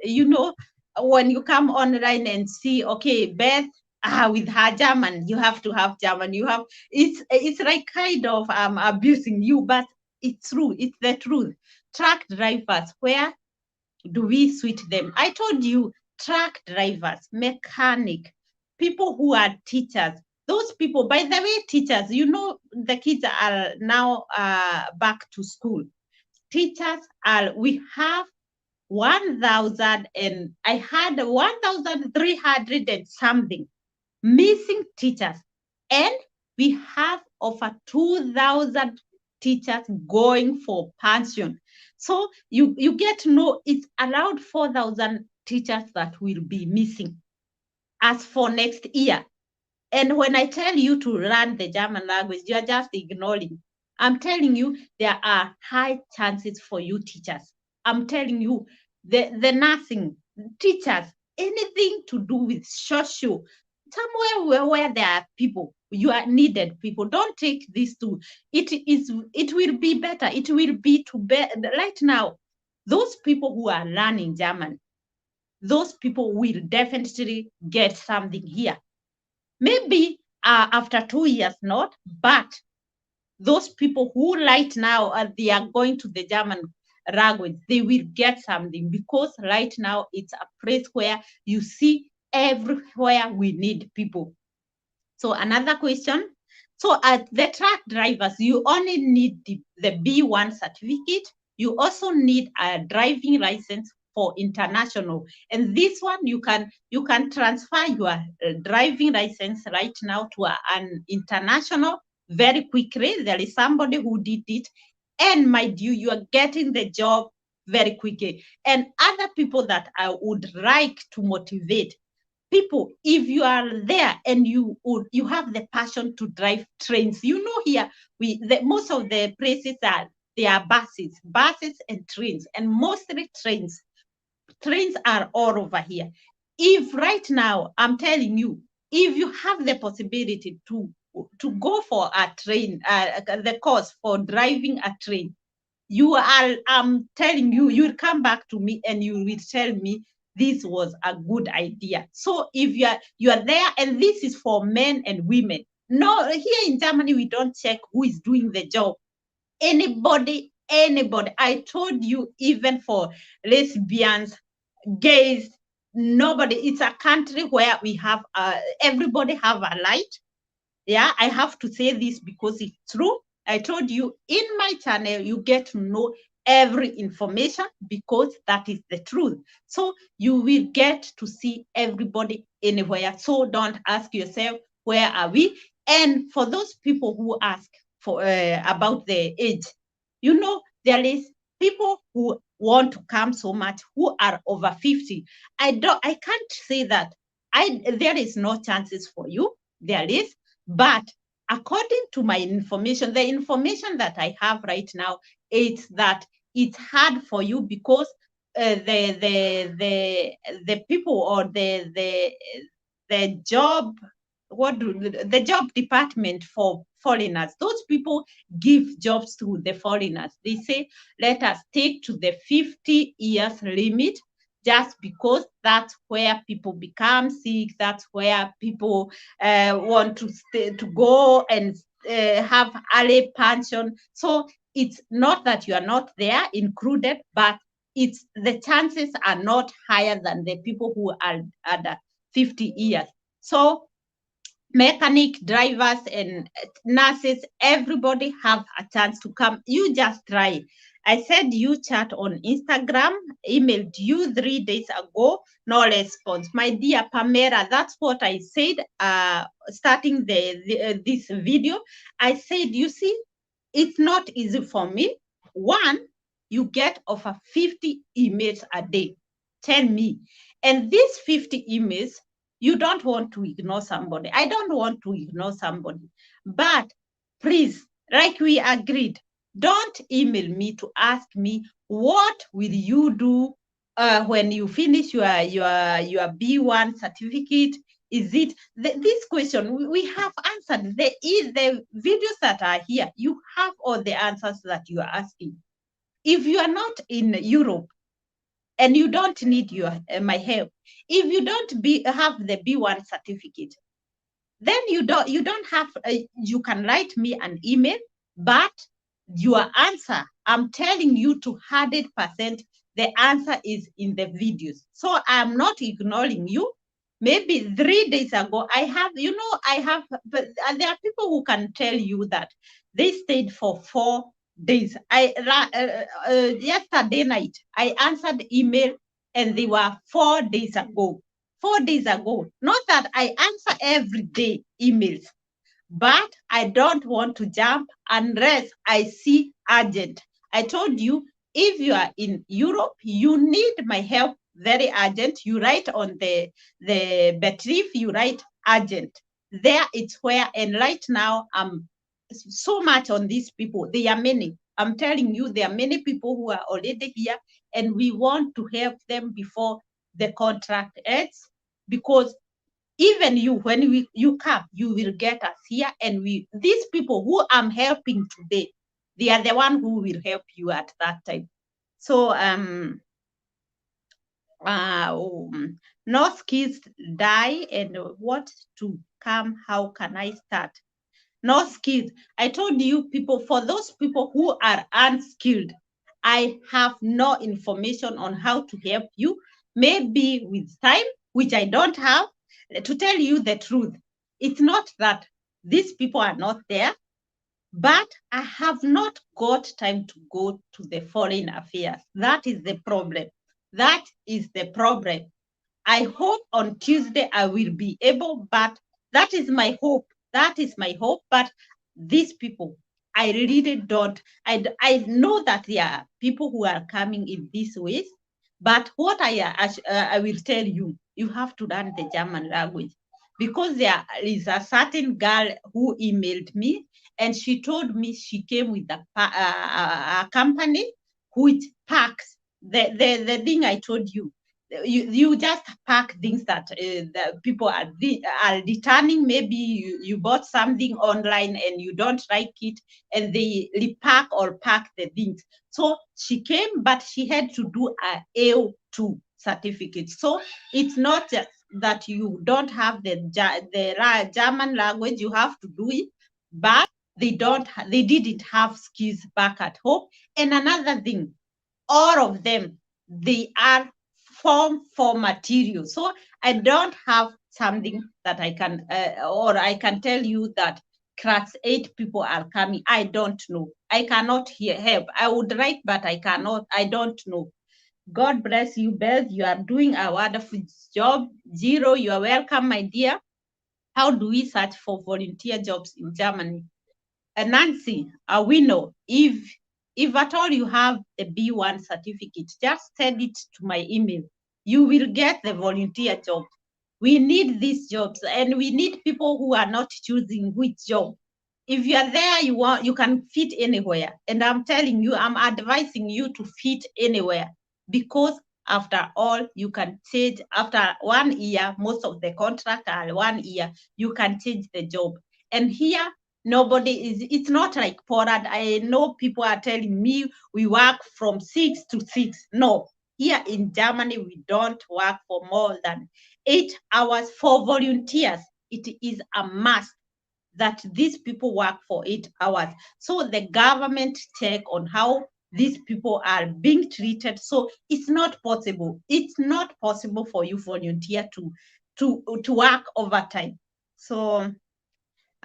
Speaker 1: when you come online and see, okay, Beth, with her German, you have to have German. It's like kind of abusing you, but it's true. It's the truth. Truck drivers, where do we suit them? I told you, truck drivers, mechanic, people who are teachers. Those people, by the way, teachers, the kids are now back to school. Teachers we have 1,000, and I had 1,300 and something missing teachers. And we have over 2,000 teachers going for pension. So you get to know it's around 4,000 teachers that will be missing as for next year. And when I tell you to learn the German language, you're just ignoring. I'm telling you, there are high chances for you teachers. I'm telling you, the nursing teachers, anything to do with social, somewhere where there are people, you are needed people. Don't take this to, it will be better. It will be to be right now. Those people who are learning German, those people will definitely get something here. Maybe after 2 years, not, but those people who right now they are going to the German language, they will get something, because right now it's a place where you see everywhere we need people. So another question. So at the truck drivers, you only need the B1 certificate. You also need a driving license for international. And this one, you can transfer your driving license right now to an international very quickly. There is somebody who did it. And mind you, you are getting the job very quickly. And other people that I would like to motivate, people, if you are there and you have the passion to drive trains, here most of the places there are buses and trains, and mostly trains are all over here. If right now, I'm telling you, if you have the possibility to go for a train, the course for driving a train, I'm telling you, you'll come back to me and you will tell me this was a good idea. So if you are there, and this is for men and women. No, here in Germany, we don't check who is doing the job. Anybody. I told you, even for lesbians, gays, nobody. It's a country where we have everybody have a light. Yeah, I have to say this because it's true. I told you, in my channel, you get to know every information because that is the truth. So you will get to see everybody anywhere. So don't ask yourself, where are we? And for those people who ask for about the age, there is people who want to come so much who are over 50. I can't say that there is no chances for you. There is. But according to my information, the information that I have right now, is that it's hard for you because the people, or the job, the job department for foreigners, those people give jobs to the foreigners. They say, let us take to the 50 years limit, just because that's where people become sick. That's where people want to go and have early pension. So it's not that you are not there included, but it's the chances are not higher than the people who are under 50 years. So mechanic, drivers, and nurses, everybody have a chance to come. You just try. I said you chat on Instagram, emailed you 3 days ago, no response. My dear Pamela, that's what I said starting this video. I said, you see, it's not easy for me. One, you get over 50 emails a day. Tell me. And these 50 emails, you don't want to ignore somebody. I don't want to ignore somebody. But please, like we agreed, don't email me to ask me, what will you do when you finish your B1 certificate? Is it this question we have answered? The videos that are here, you have all the answers that you are asking. If you are not in Europe and you don't need my help, if you don't have the B1 certificate, then you don't have. You can write me an email, but your answer, I'm telling you, to 100%, the answer is in the videos. So I'm not ignoring you. Maybe 3 days ago, but there are people who can tell you that they stayed for 4 days. Yesterday night, I answered email, and they were 4 days ago. 4 days ago. Not that I answer every day emails, but I don't want to jump unless I see urgent. I told you, if you are in Europe, you need my help very urgent. You write on the Betrif, you write urgent. There it's where, and right now I'm so much on these people. They are many. I'm telling you, there are many people who are already here, and we want to help them before the contract ends, because Even you, when you come, you will get us here, and these people who I'm helping today, they are the one who will help you at that time. So no skills die, and what to come, how can I start? No skills. I told you people, for those people who are unskilled, I have no information on how to help you. Maybe with time, which I don't have. To tell you the truth, it's not that these people are not there, but I have not got time to go to the foreign affairs. That is the problem. That is the problem. I hope on Tuesday I will be able, but that is my hope. That is my hope. But these people, I really don't. I know that there are people who are coming in these ways, but what I will tell you, you have to learn the German language, because there is a certain girl who emailed me, and she told me she came with a company which packs the thing I told you. You just pack things that the people are returning. Maybe you bought something online and you don't like it, and they repack or pack the things. So she came, but she had to do a A2 certificate. So it's not just that you don't have the German language, you have to do it, but they didn't have skills back at home. And another thing, all of them, they are form for material. So I don't have something that I can, or I can tell you that class 8 people are coming. I don't know. I cannot help. I would write, but I cannot. I don't know. God bless you, Beth. You are doing a wonderful job. Zero, you are welcome, my dear. How do we search for volunteer jobs in Germany? Nancy, we know if at all you have the B1 certificate, just send it to my email. You will get the volunteer job. We need these jobs, and we need people who are not choosing which job. If you are there, you can fit anywhere. And I'm telling you, I'm advising you to fit anywhere, because after all, you can change after 1 year. Most of the contract are 1 year. You can change the job. And here, it's not like Poland. I know people are telling me we work from 6 to 6. No, here in Germany, we don't work for more than 8 hours for volunteers. It is a must that these people work for 8 hours. So the government check on how these people are being treated. So it's not possible. It's not possible for you volunteer to work overtime. So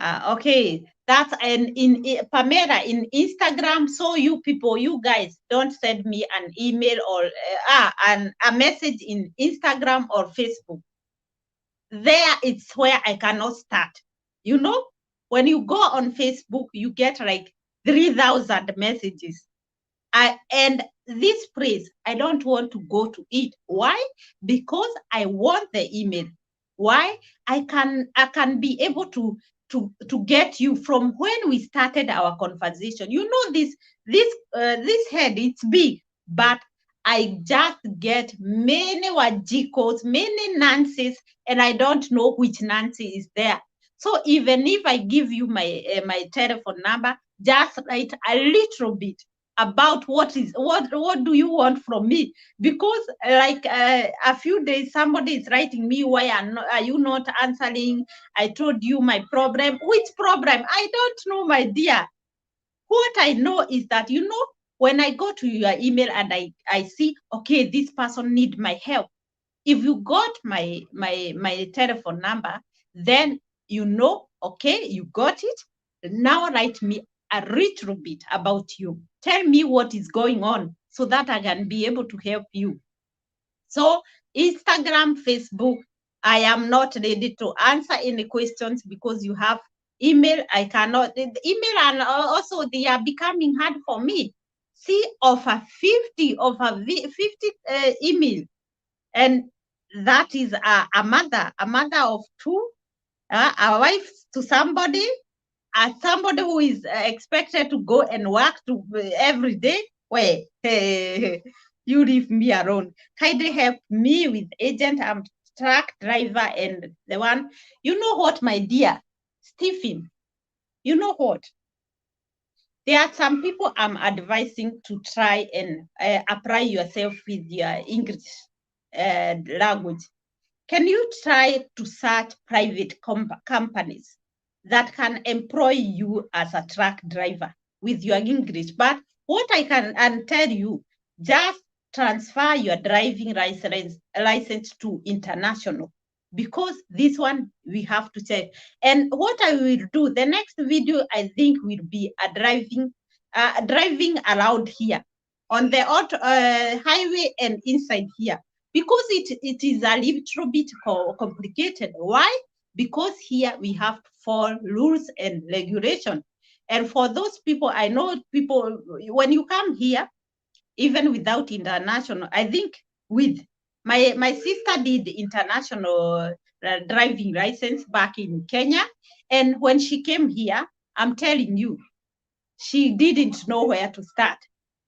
Speaker 1: okay, that's in Pamela in Instagram. So you people, you guys, don't send me an email or a message in Instagram or Facebook. There it's where I cannot start. You know, when you go on Facebook, you get like 3,000 messages. And this place, I don't want to go to it. Why? Because I want the email. Why? I can be able to get you from when we started our conversation. You know, this head, it's big, but I just get many Wajikos, many Nancy's, and I don't know which Nancy is there. So even if I give you my telephone number, just write a little bit about what do you want from me, because like a few days somebody is writing me, why are you not answering? I told you my problem. Which problem? I don't know, my dear. What I know is that, you know, when I go to your email and I see, okay, this person need my help. If you got my telephone number, then you know, okay, you got it. Now write me a little bit about you. Tell me what is going on so that I can be able to help you. So Instagram, Facebook, I am not ready to answer any questions because you have email. I cannot. Email, and also they are becoming hard for me. See, over 50 email, and that is a mother of two, a wife to somebody, somebody who is expected to go and work every day. Wait, hey, you leave me alone. Kindly help me with agent. I'm truck driver and the one, you know what, my dear Stephen, you know what? There are some people I'm advising to try and apply yourself with your English language. Can you try to search private companies that can employ you as a truck driver with your English? But what I can tell you, just transfer your driving license to international, because this one we have to check. And what I will do, the next video I think will be a driving around here on the highway and inside here, because it is a little bit complicated. Why? Because here we have to follow rules and regulation. And for those people, I know people, when you come here, even without international, I think with my sister did international driving license back in Kenya. And when she came here, I'm telling you, she didn't know where to start.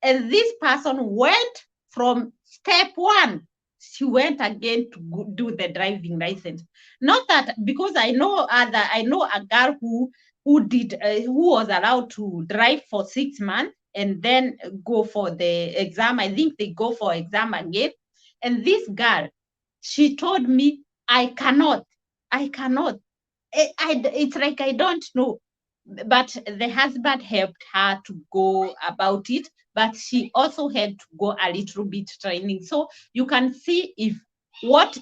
Speaker 1: And this person went from step one. She went again to do the driving license. Not that, because I know a girl who was allowed to drive for 6 months and then go for the exam. I think they go for exam again. And this girl, she told me, I cannot. It's like I don't know. But the husband helped her to go about it, but she also had to go a little bit training. So you can see if what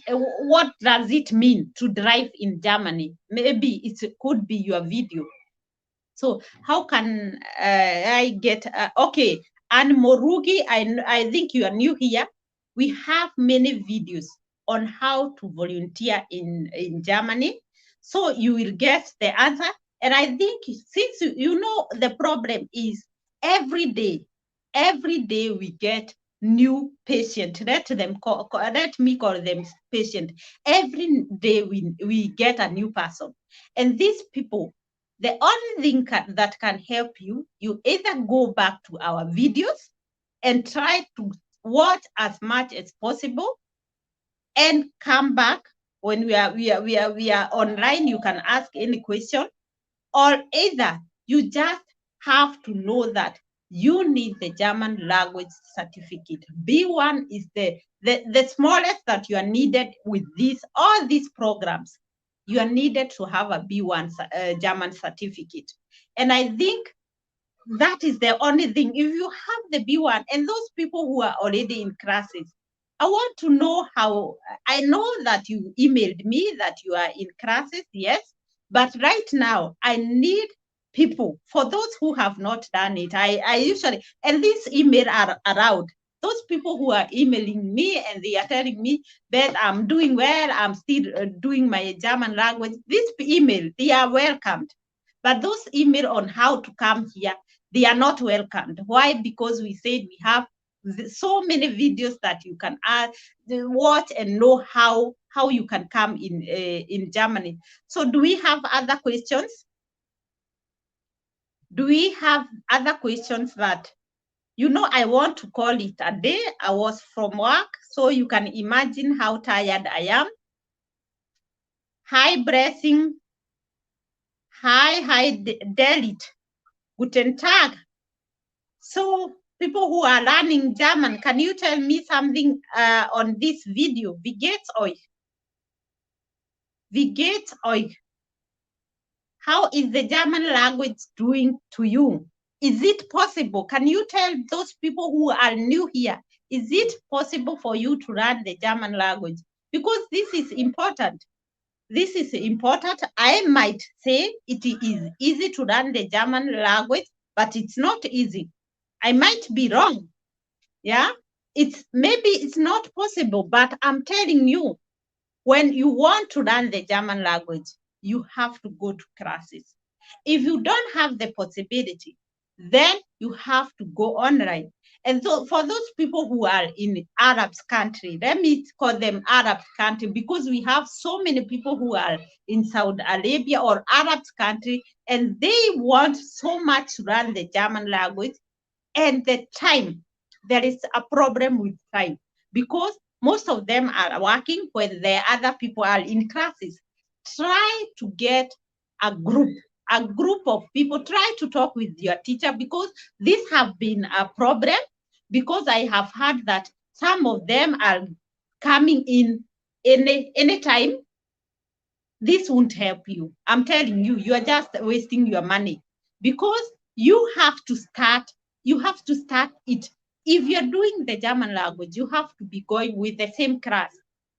Speaker 1: does it mean to drive in Germany. Maybe it could be your video. So how can I get okay? And Morugi, I think you are new here. We have many videos on how to volunteer in Germany, so you will get the answer. And I think since you know the problem is every day we get new patient. Let me call them patient. Every day we get a new person, and these people, the only thing that can help you, you either go back to our videos and try to watch as much as possible, and come back when we are online. You can ask any question, or either you just have to know that you need the German language certificate. B1 is the smallest that you are needed with all these programs. You are needed to have a B1 German certificate. And I think that is the only thing. If you have the B1, and those people who are already in classes, I want to know how. I know that you emailed me that you are in classes, yes, but right now I need people. For those who have not done it, I usually, and this email are around, those people who are emailing me and they are telling me that I'm doing well, I'm still doing my German language. This email, they are welcomed. But those email on how to come here, they are not welcomed. Why? Because we said we have so many videos that you can watch and know how you can come in Germany. So do we have other questions? Do we have other questions that, I want to call it a day. I was from work, so you can imagine how tired I am. Hi, Blessing. Hi, Delit. Guten Tag. So people who are learning German, can you tell me something on this video? Wie geht's euch? Wie geht's euch? How is the German language doing to you? Is it possible? Can you tell those people who are new here, is it possible for you to learn the German language? Because this is important. This is important. I might say it is easy to learn the German language, but it's not easy. I might be wrong. Yeah, maybe it's not possible, but I'm telling you, when you want to learn the German language, you have to go to classes. If you don't have the possibility, then you have to go online. And so for those people who are in Arab country, let me call them Arab country, because we have so many people who are in Saudi Arabia or Arab country, and they want so much to learn the German language, and the time, there is a problem with time, because Most of them are working when the other people are in classes. Try to get a group of people. Try to talk with your teacher, because this have been a problem, because I have heard that some of them are coming in anytime. This won't help you. I'm telling you, you are just wasting your money, because you have to start it. If you're doing the German language, you have to be going with the same class.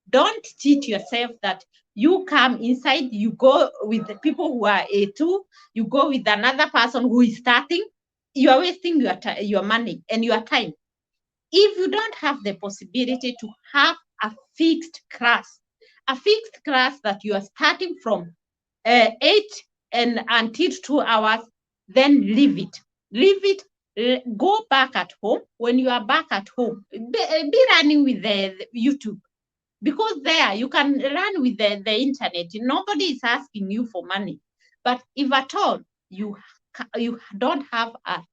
Speaker 1: Don't cheat yourself that you come inside, you go with the people who are A2, you go with another person who is starting. You are wasting your money and your time. If you don't have the possibility to have a fixed class that you are starting from 8 and until 2 hours, then leave it. Go back at home. When you are back at home, be running with the YouTube, because there you can run with the internet. Nobody is asking you for money. But if at all you don't have a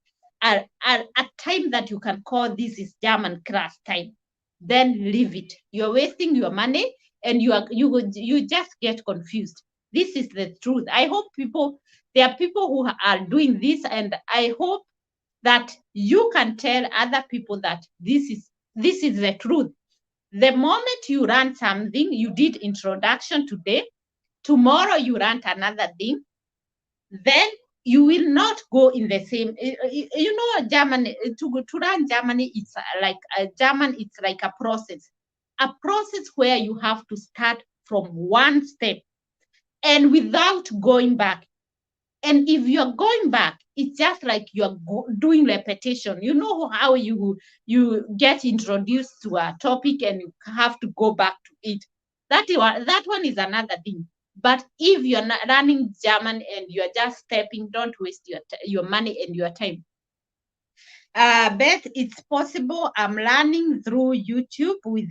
Speaker 1: time that you can call this is German class time, then leave it. You're wasting your money, and you just get confused. This is the truth. I hope there are people who are doing this, and I hope that you can tell other people that this is the truth. The moment you run something, you did introduction today, tomorrow you run another thing, then you will not go in the same. Germany, to run Germany, it's like German. It's like a process where you have to start from one step and without going back. And if you're going back, it's just like you're doing repetition. You know how you get introduced to a topic and you have to go back to it. That one is another thing. But if you're not running German and you're just stepping, don't waste your money and your time. Beth, it's possible. I'm learning through YouTube with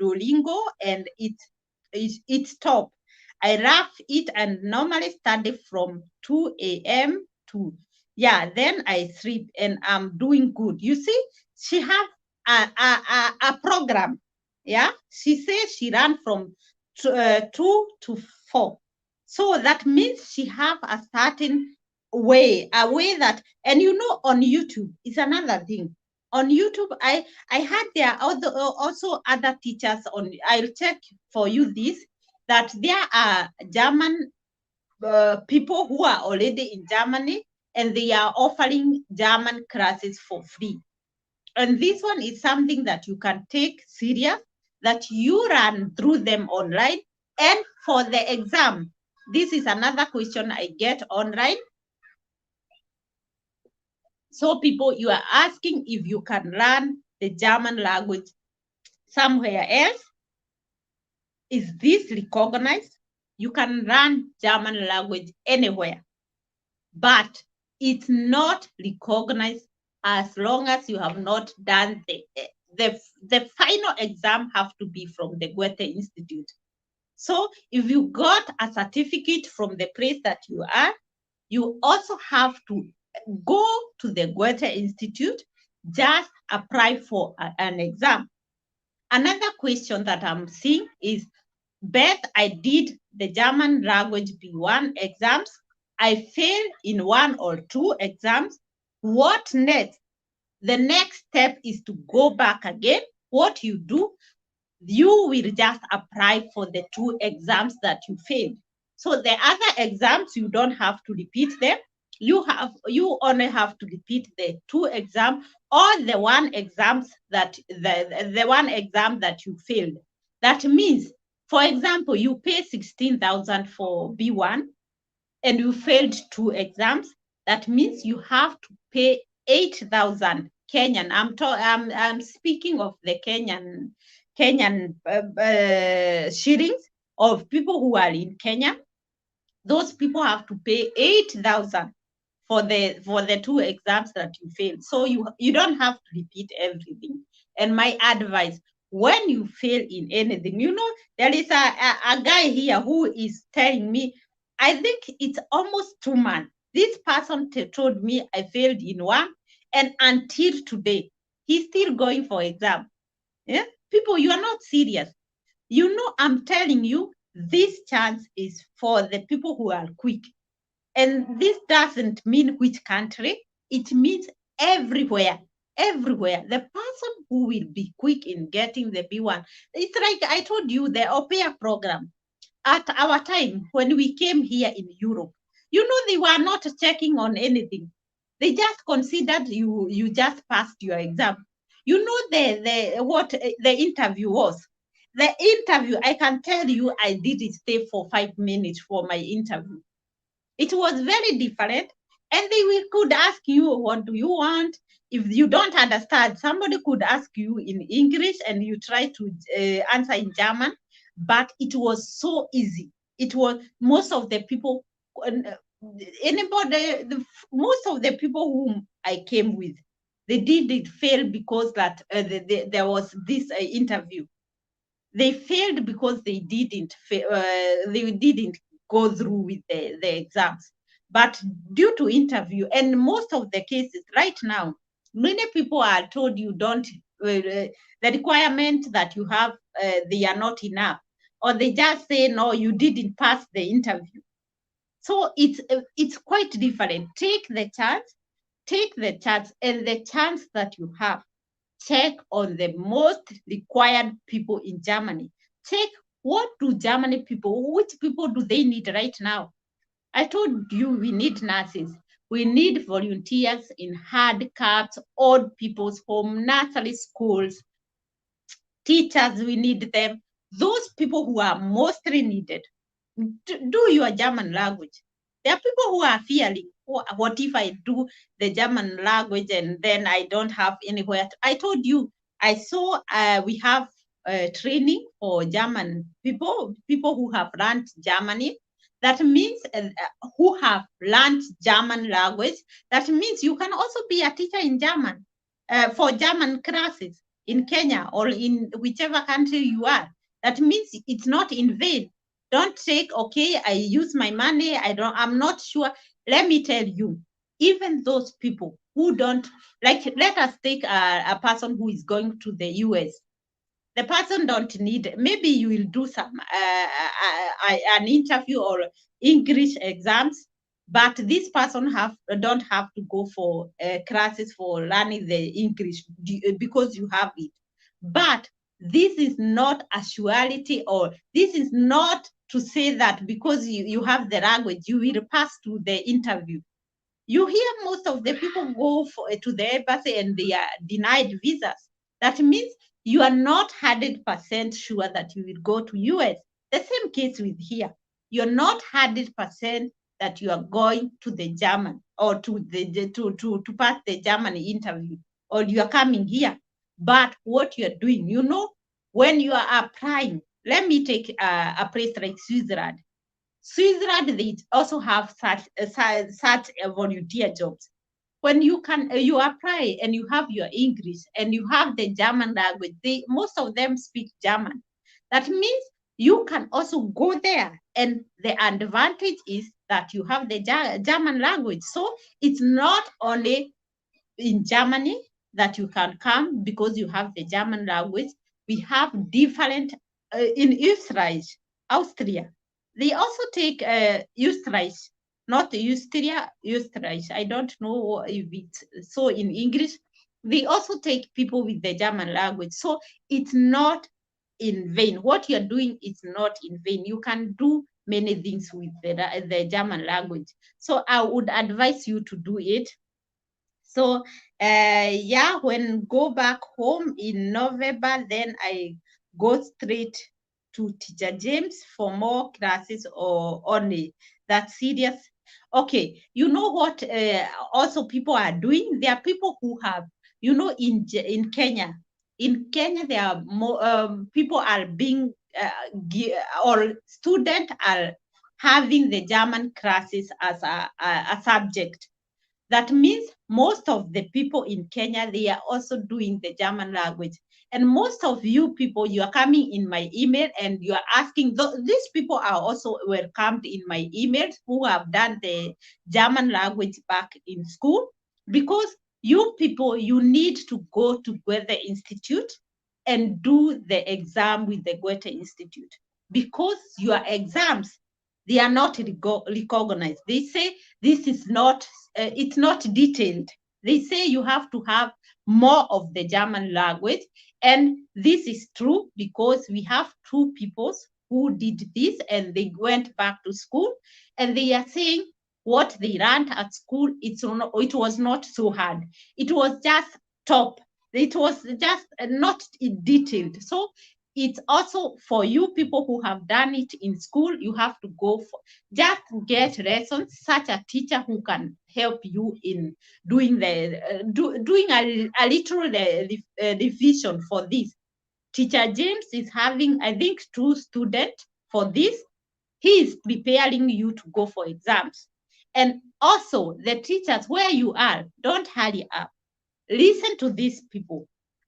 Speaker 1: Duolingo, and it's top. I rough it and normally study from 2 a.m. to, then I sleep and I'm doing good. You see, she have a program. Yeah, she says she ran from 2 to 4. So that means she have a certain a way that, and on YouTube is another thing. On YouTube, I had there are also other teachers on. I'll check for you this, that there are German people who are already in Germany, and they are offering German classes for free. And this one is something that you can take serious, that you run through them online. And for the exam, this is another question I get online. So people, you are asking if you can learn the German language somewhere else. Is this recognized? You can learn German language anywhere, but it's not recognized as long as you have not done the final exam. Have to be from the Goethe Institute. So if you got a certificate from the place that you are, you also have to go to the Goethe Institute, just apply for an exam. Another question that I'm seeing is, Beth, I did the German language B1 exams. I failed in 1 or 2 exams. What next? The next step is to go back again. What you do, you will just apply for the 2 exams that you failed. So the other exams, you don't have to repeat them. You only have to repeat the 2 exams, or the one exams that the one exam that you failed. That means, for example, you pay 16,000 for B1 and you failed 2 exams. That means you have to pay 8,000 Kenyan. I'm speaking of the Kenyan shillings of people who are in Kenya. Those people have to pay 8,000 for the 2 exams that you failed. So you don't have to repeat everything. And my advice, when you fail in anything, there is a guy here who is telling me, I think it's almost 2 months. This person told me I failed in 1, and until today, he's still going for exam. Yeah. People, you are not serious. You know, I'm telling you, this chance is for the people who are quick. And this doesn't mean which country, it means everywhere. Everywhere. The person who will be quick in getting the B1. It's like I told you, the au pair program. At our time, when we came here in Europe, you know, they were not checking on anything. They just considered you just passed your exam. You know the what the interview was. The interview, I can tell you, I didn't stay for 5 minutes for my interview. It was very different. And could ask you, what do you want? If you don't understand, somebody could ask you in English and you try to answer in German, but it was so easy. It was most of the people, most of the people whom I came with, they didn't fail because that there was this interview. They failed because they didn't go through with the exams. But due to interview, and most of the cases right now, many people are told you don't, the requirement that you have, they are not enough. Or they just say, no, you didn't pass the interview. So it's quite different. Take the chance, and the chance that you have, check on the most required people in Germany. Check what do Germany people, which people do they need right now? I told you we need nurses. We need volunteers in hard caps, old people's home, nursery schools, teachers, we need them. Those people who are mostly needed. Do your German language. There are people who are fearing, what if I do the German language and then I don't have anywhere? I told you, I saw we have training for German people who have learned Germany. That means who have learned German language. That means you can also be a teacher in German for German classes in Kenya or in whichever country you are. That means it's not in vain. Don't take, okay, I use my money, I'm not sure. Let me tell you, even those people who don't, like, let us take a person who is going to the US. The person don't need, maybe you will do some an interview or English exams, but this person don't have to go for classes for learning the English because you have it. But this is not a surety, or this is not to say that because you have the language, you will pass to the interview. You hear most of the people go to the embassy and they are denied visas. That means you are not 100% sure that you will go to US. The same case with here. You're not 100% that you are going to the German or to pass the German interview, or you are coming here. But what you're doing, you know, when you are applying, let me take a place like Switzerland. Switzerland, they also have such volunteer jobs. When you apply and you have your English and you have the German language, most of them speak German. That means you can also go there, and the advantage is that you have the German language. So it's not only in Germany that you can come because you have the German language. We have different in Austria. They also take Österreich, not Austria, Österreich. I don't know if it's so in English. They also take people with the German language. So it's not in vain. What you're doing is not in vain. You can do many things with the German language. So I would advise you to do it. So yeah, when go back home in November, then I go straight to Teacher James for more classes, or only that serious. Okay, you know what also people are doing? There are people who have, you know, in Kenya. In Kenya, there are more people are being or students are having the German classes as a subject. That means most of the people in Kenya, they are also doing the German language. And most of you people, you are coming in my email and you are asking, these people are also welcomed in my emails who have done the German language back in school, because you people, you need to go to Goethe Institute and do the exam with the Goethe Institute, because your exams, they are not recognized. They say this is not, it's not detailed. They say you have to have more of the German language. And this is true because we have two people who did this and they went back to school and they are saying what they learned at school, it was not so hard. It was just top. It was just not detailed. So it's also for you people who have done it in school, you have to go for, just get lessons, such a teacher who can help you in doing doing a little revision for this. Teacher James is having, I think, 2 students for this. He is preparing you to go for exams. And also the teachers, where you are, don't hurry up. Listen to these people.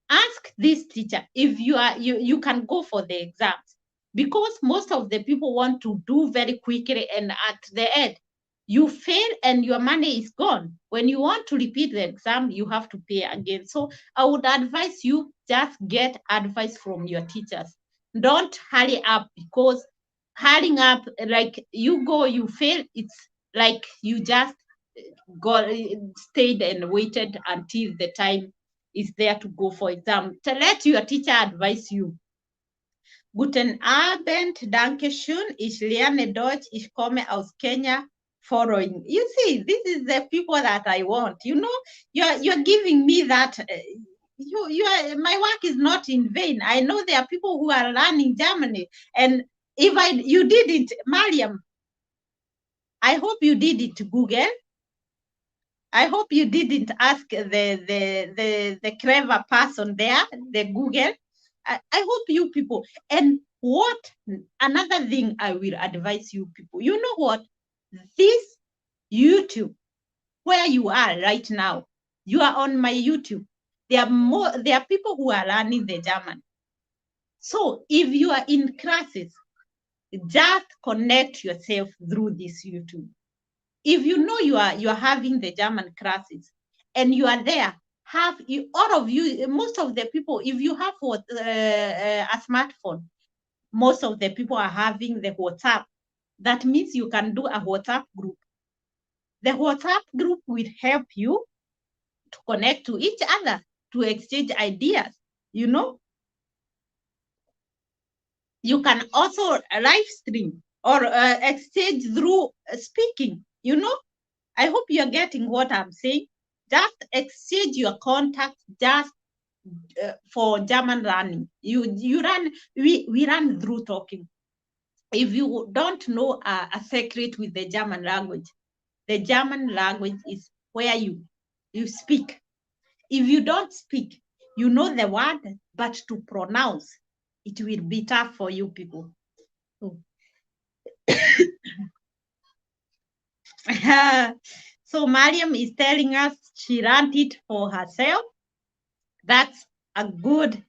Speaker 1: Ask this teacher if you can go for the exams, because most of the people want to do very quickly, and at the end you fail and your money is gone. When you want to repeat the exam, you have to pay again. So I would advise you, just get advice from your teachers. Don't hurry up, because hurrying up, like you go, you fail, it's like you just stayed and waited until the time is there to go for exam. To let your teacher advise you. Guten Abend, Dankeschön, ich lerne Deutsch, ich komme aus Kenya, following. You see, this is the people that I want. You know, you're giving me that. My work is not in vain. I know there are people who are learning Germany, and if you did it, Mariam, I hope you did it to Google. I hope you didn't ask the clever person there, the Google. I hope you people. And what another thing I will advise you people. You know what? This YouTube, where you are right now, you are on my YouTube. There are people who are learning the German. So if you are in classes, just connect yourself through this YouTube. If you know you are having the German classes and you are there, all of you, most of the people, if you have a smartphone, most of the people are having the WhatsApp. That means you can do a WhatsApp group. The WhatsApp group will help you to connect to each other, to exchange ideas, you know. You can also live stream or exchange through speaking, you know. I hope you're getting what I'm saying. Just exchange your contacts just for German learning. We run through talking. If you don't know a secret with the German language is where you speak. If you don't speak, you know the word, but to pronounce, it will be tough for you people. So Mariam is telling us she ran it for herself. That's a good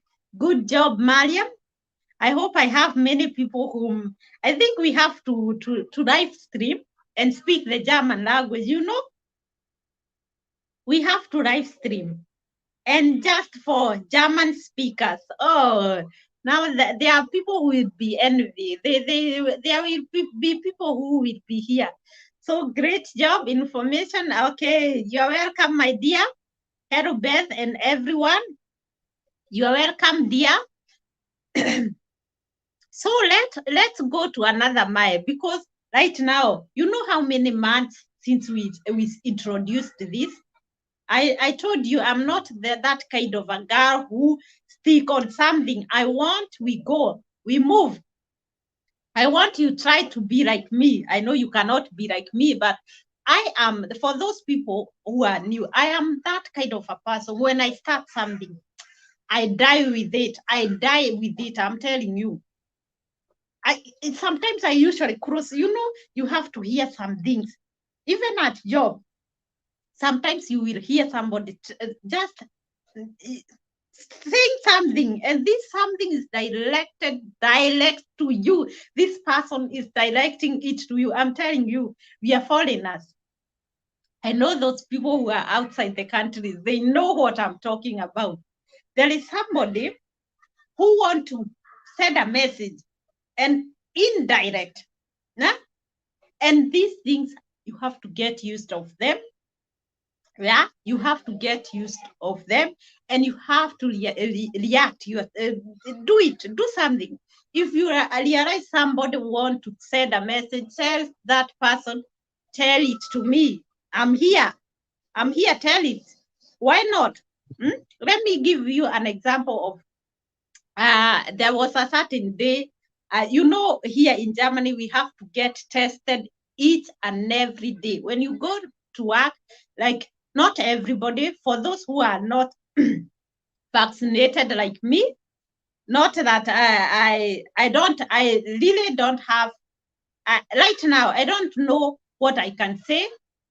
Speaker 1: job, Mariam. I hope I have many people whom I think we have to live stream and speak the German language, you know. We have to live stream. And just for German speakers, oh, now there are people who will be envy. There will be people who will be here. So great job, information. Okay, you're welcome, my dear. Hello, Beth and everyone. You're welcome, dear. So let's go to another mile, because right now, you know how many months since we introduced this. I told you I'm not that kind of a girl who stick on something. I want we go, we move. I want you try to be like me. I know you cannot be like me, but I am, for those people who are new, I am that kind of a person. When I start something, I die with it. I'm telling you. Sometimes I usually cross, you know, you have to hear some things. Even at job, sometimes you will hear somebody just saying something, and this something is direct to you. This person is directing it to you. I'm telling you, we are foreigners. I know those people who are outside the country, they know what I'm talking about. There is somebody who want to send a message and indirect. Nah? And these things, you have to get used of them. Yeah, you have to get used of them, and you have to react. You do it, do something. If you realize somebody want to send a message, tell that person, tell it to me. I'm here. Tell it. Why not? Let me give you an example of there was a certain day, here in Germany, we have to get tested each and every day. When you go to work, like not everybody, for those who are not vaccinated like me, not that I really don't have, right now, I don't know what I can say.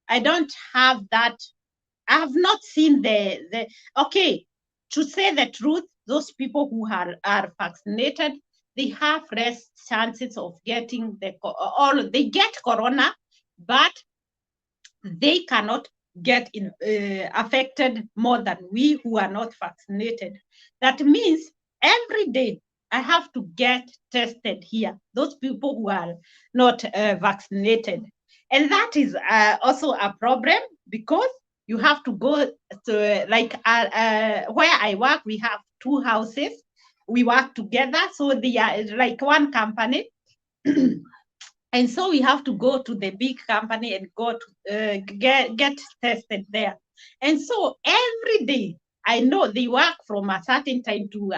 Speaker 1: I don't have that. I have not seen okay, to say the truth, those people who are vaccinated, they have less chances of getting they get corona, but they cannot get affected more than we who are not vaccinated. That means every day I have to get tested here, those people who are not vaccinated. And that is also a problem, because you have to go to, where I work, we have 2 houses. We work together, so they are like one company. And so we have to go to the big company and go to get tested there. And so every day, I know they work from a certain time to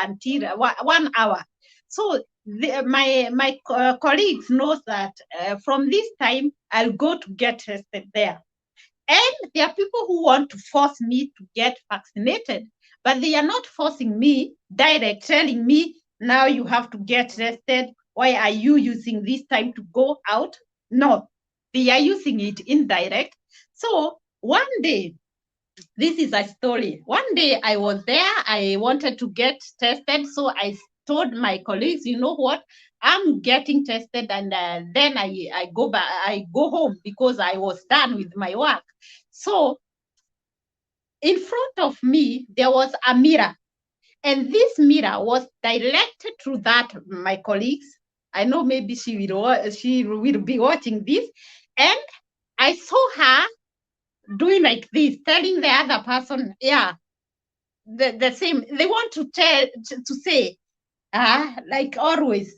Speaker 1: until 1 hour. So my colleagues knows that from this time, I'll go to get tested there. And there are people who want to force me to get vaccinated, but they are not forcing me direct, telling me, now you have to get tested. Why are you using this time to go out? No, they are using it indirect. So one day, this is a story. One day I was there, I wanted to get tested. So I told my colleagues, you know what? I'm getting tested, and then I go back, I go home because I was done with my work. So in front of me, there was a mirror, and this mirror was directed to that my colleagues. I know maybe she will be watching this, and I saw her doing like this, telling the other person, yeah, the same. They want to say, like always,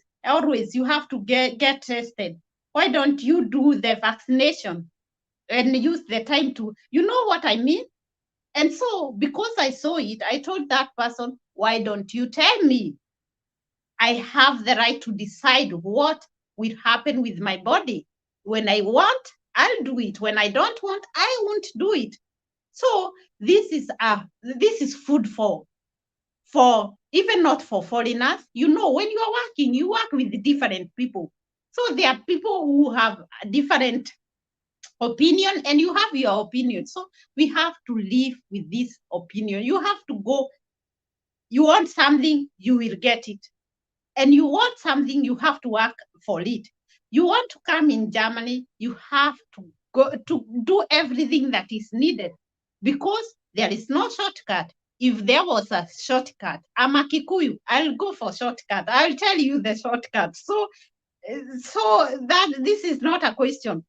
Speaker 1: you have to get tested. Why don't you do the vaccination and use the time to, you know what I mean? And so, because I saw it, I told that person, why don't you tell me? I have the right to decide what will happen with my body. When I want, I'll do it. When I don't want, I won't do it. So this is food for even not for foreigners. You know, when you are working, you work with different people. So there are people who have a different opinion, and you have your opinion. So we have to live with this opinion. You have to go. You want something, you will get it. And you want something, you have to work for it. You want to come in Germany, you have to go to do everything that is needed, because there is no shortcut. If there was a shortcut, I'm a Kikuyu, I'll go for shortcut. I'll tell you the shortcut. So that this is not a question.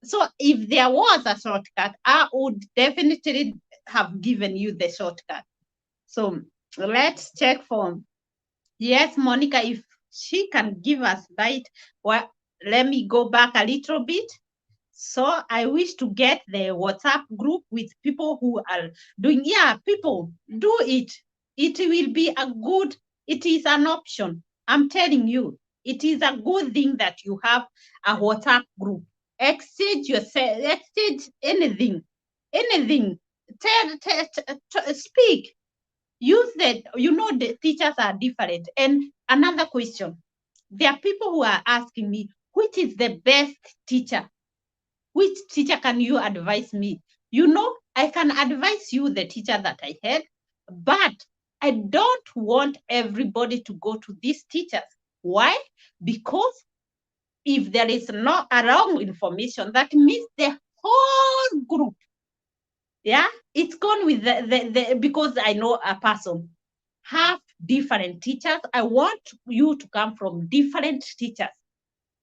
Speaker 1: So if there was a shortcut, I would definitely have given you the shortcut. So let's check for, yes, Monica, if she can give us light. Well, let me go back a little bit. So I wish to get the WhatsApp group with people who are doing, people, do it. It will be it is an option. I'm telling you, it is a good thing that you have a WhatsApp group. Exchange anything. Speak. Use that. The teachers are different. And another question, there are people who are asking me, which is the best teacher? Which teacher can you advise me? I can advise you the teacher that I had, but I don't want everybody to go to these teachers. Why? Because if there is not a wrong information, that means the whole group, it's gone with because I know a person have different teachers. I want you to come from different teachers.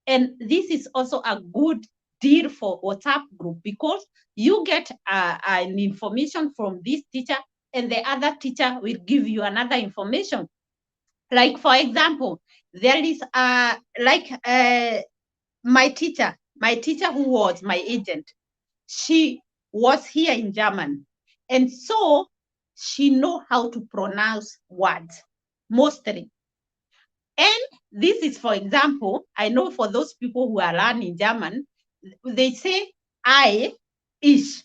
Speaker 1: And this is also a good deal for WhatsApp group, because you get an information from this teacher and the other teacher will give you another information. Like, for example, there is my teacher who was my agent. She was here in German. And so she know how to pronounce words, mostly. And this is, for example, I know for those people who are learning German, they say ich.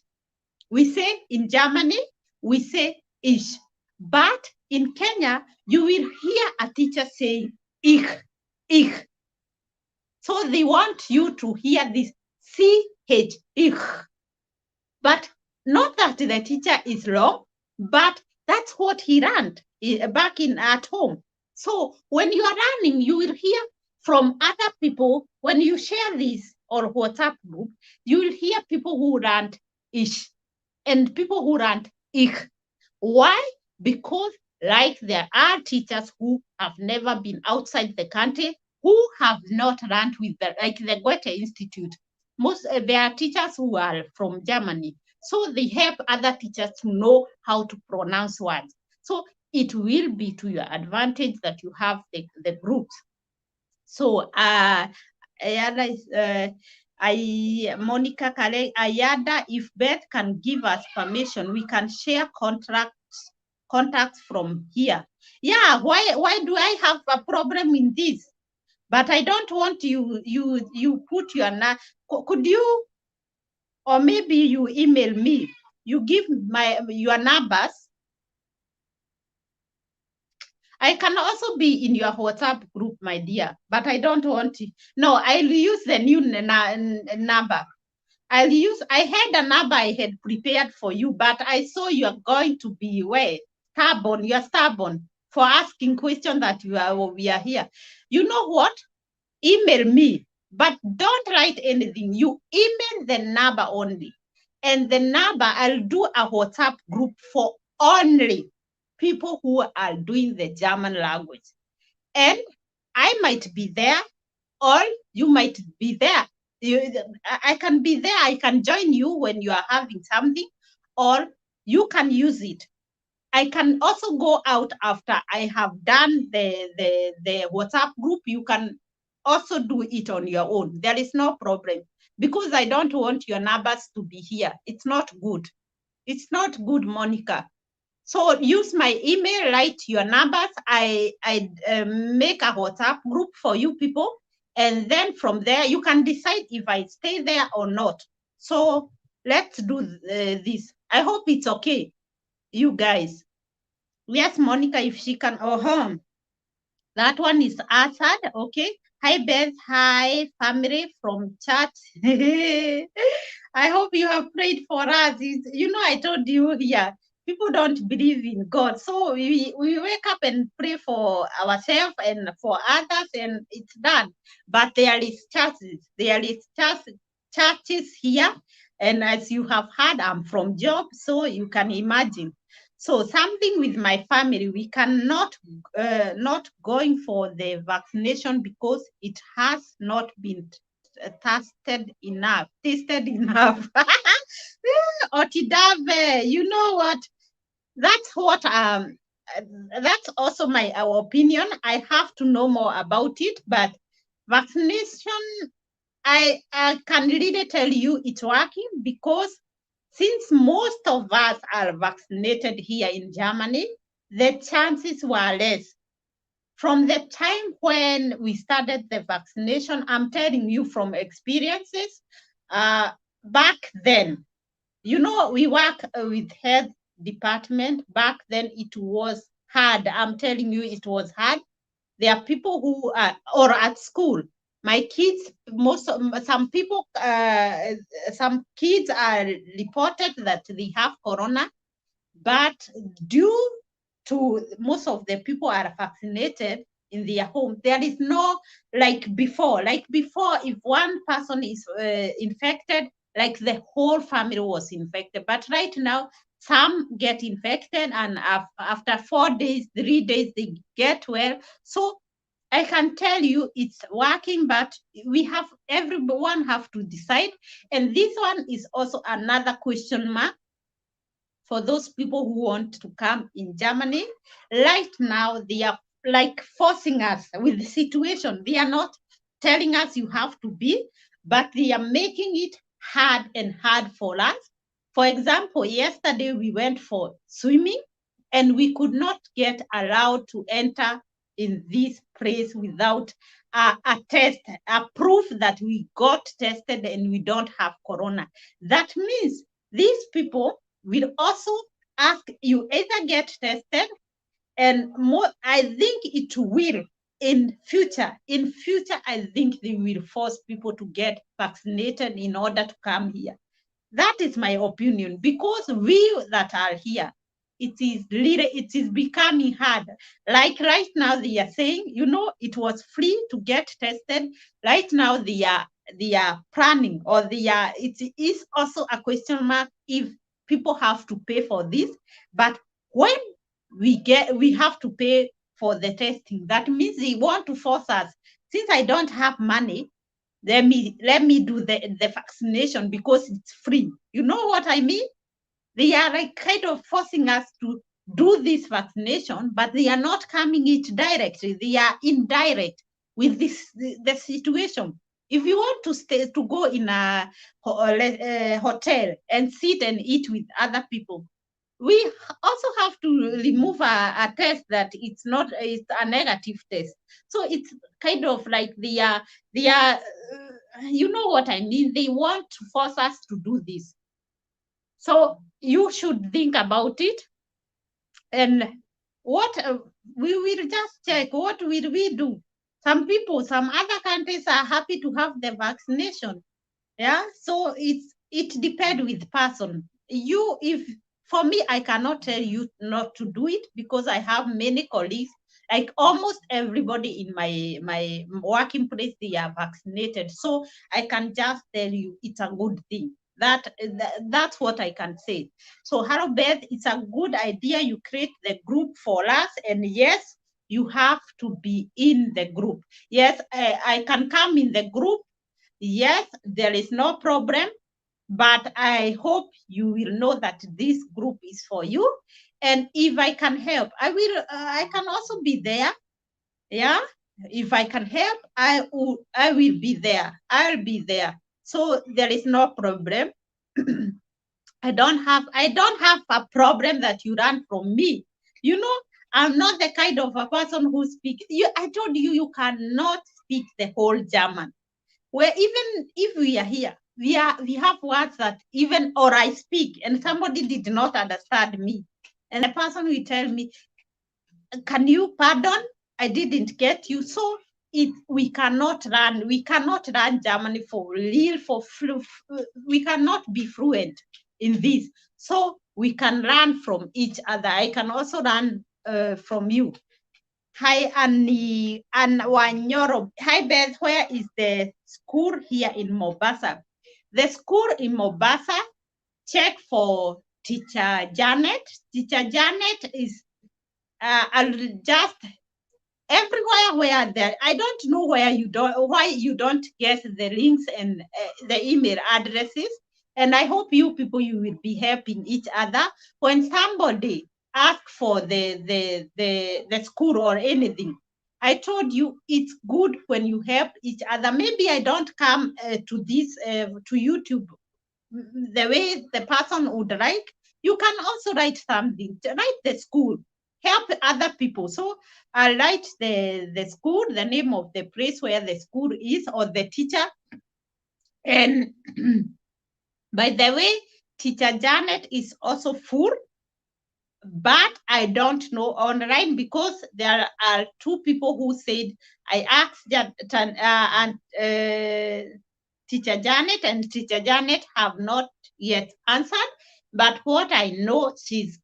Speaker 1: We say in Germany, we say ich. But in Kenya, you will hear a teacher saying ich. So they want you to hear this ch, ich. But not that the teacher is wrong, but that's what he learned back at home. So when you are learning, you will hear from other people. When you share this or WhatsApp group, you will hear people who learned ich and people who learned ich. Why? Because like there are teachers who have never been outside the country, who have not learned with the Goethe Institute. There are teachers who are from Germany, so they help other teachers to know how to pronounce words. So it will be to your advantage that you have the groups. So Monica Kale Ayada, if Beth can give us permission, we can share contacts from here. Yeah, why do I have a problem in this? But I don't want you put your could you, or maybe you email me, you give your numbers. I can also be in your WhatsApp group, my dear, but I don't want to. No, I'll use the new number. I had a number I had prepared for you, but I saw you're going to be stubborn. You're stubborn for asking questions that we are here. You know what? Email me, but don't write anything. You email the number only. And the number, I'll do a WhatsApp group for only people who are doing the German language. And I might be there, or you might be there. I can be there. I can join you when you are having something, or you can use it. I can also go out after I have done the WhatsApp group. You can also do it on your own. There is no problem, because I don't want your numbers to be here. It's not good. It's not good, Monica. So use my email, write your numbers. I make a WhatsApp group for you people. And then from there, you can decide if I stay there or not. So let's do this. I hope it's okay, you guys. Yes, Monica, if she can. That one is answered. Okay. Hi, Beth. Hi, family from chat. I hope you have prayed for us. I told you here, people don't believe in God. So we wake up and pray for ourselves and for others, and it's done. But there is churches. There is churches here. And as you have heard, I'm from Job, so you can imagine. So something with my family, we cannot not going for the vaccination because it has not been tested enough. Otidave, you know what? That's what that's also our opinion. I have to know more about it, but vaccination, I can really tell you it's working, because since most of us are vaccinated here in Germany, the chances were less. From the time when we started the vaccination, I'm telling you from experiences, back then, we work with health department. Back then it was hard. I'm telling you, it was hard. There are people who are, or at school, my kids, some kids are reported that they have corona, but due to most of the people are vaccinated in their home, there is no, like before, if one person is infected, like the whole family was infected. But right now, Some get infected, and after 4 days, 3 days, they get well. So I can tell you it's working, but everyone have to decide. And this one is also another question mark for those people who want to come in Germany. Right now, they are like forcing us with the situation. They are not telling us you have to be, but they are making it hard and hard for us. For example, yesterday we went for swimming and we could not get allowed to enter in this place without a test, a proof that we got tested and we don't have corona. That means these people will also ask you either get tested, and more, I think it will in future. In future, I think they will force people to get vaccinated in order to come here. That is my opinion, because we that are here, it is becoming hard. Like right now, they are saying, it was free to get tested. Right now, they are planning, or it is also a question mark if people have to pay for this. But when we have to pay for the testing, that means they want to force us. Since I don't have money, let me do the vaccination because it's free. You know what I mean? They are like kind of forcing us to do this vaccination, but they are not coming it directly. They are indirect with the situation. If you want to go in a hotel and sit and eat with other people, we also have to remove a test that it's a negative test. So it's kind of like they are you know what I mean? They want to force us to do this. So you should think about it. And what we will just check, what will we do? Some other countries are happy to have the vaccination. Yeah, so it depends with person. If for me, I cannot tell you not to do it, because I have many colleagues, like almost everybody in my working place, they are vaccinated. So I can just tell you it's a good thing. That's what I can say. So hello Beth, it's a good idea you create the group for us, and yes, you have to be in the group. Yes, I can come in the group. Yes, there is no problem, but I hope you will know that this group is for you. And if I can help, I can also be there. Yeah, if I can help, I will be there. I'll be there. So there is no problem. I don't have a problem that you run from me. I'm not the kind of a person who speaks. I told you, you cannot speak the whole German. Where even if we are here, we have words that even, or I speak and somebody did not understand me, and the person will tell me, can you pardon, I didn't get you. So we cannot run Germany for real, we cannot be fluent in this. So we can learn from each other. I can also learn from you. Hi, Annie and Wanyoro. Hi, Beth. Where is the school here in Mombasa? The school in Mombasa, check for Teacher Janet. Teacher Janet is just everywhere where there. I don't know why you don't get the links and the email addresses. And I hope you people, you will be helping each other. When somebody ask for the school or anything, I told you it's good when you help each other. Maybe I don't come to this to YouTube the way the person would like. You can also write something. Write the school. Help other people. So I write the school, the name of the place where the school is, or the teacher. And by the way, Teacher Janet is also full, but I don't know online, because there are two people who said, I asked Teacher Janet, and Teacher Janet have not yet answered. But what I know, she's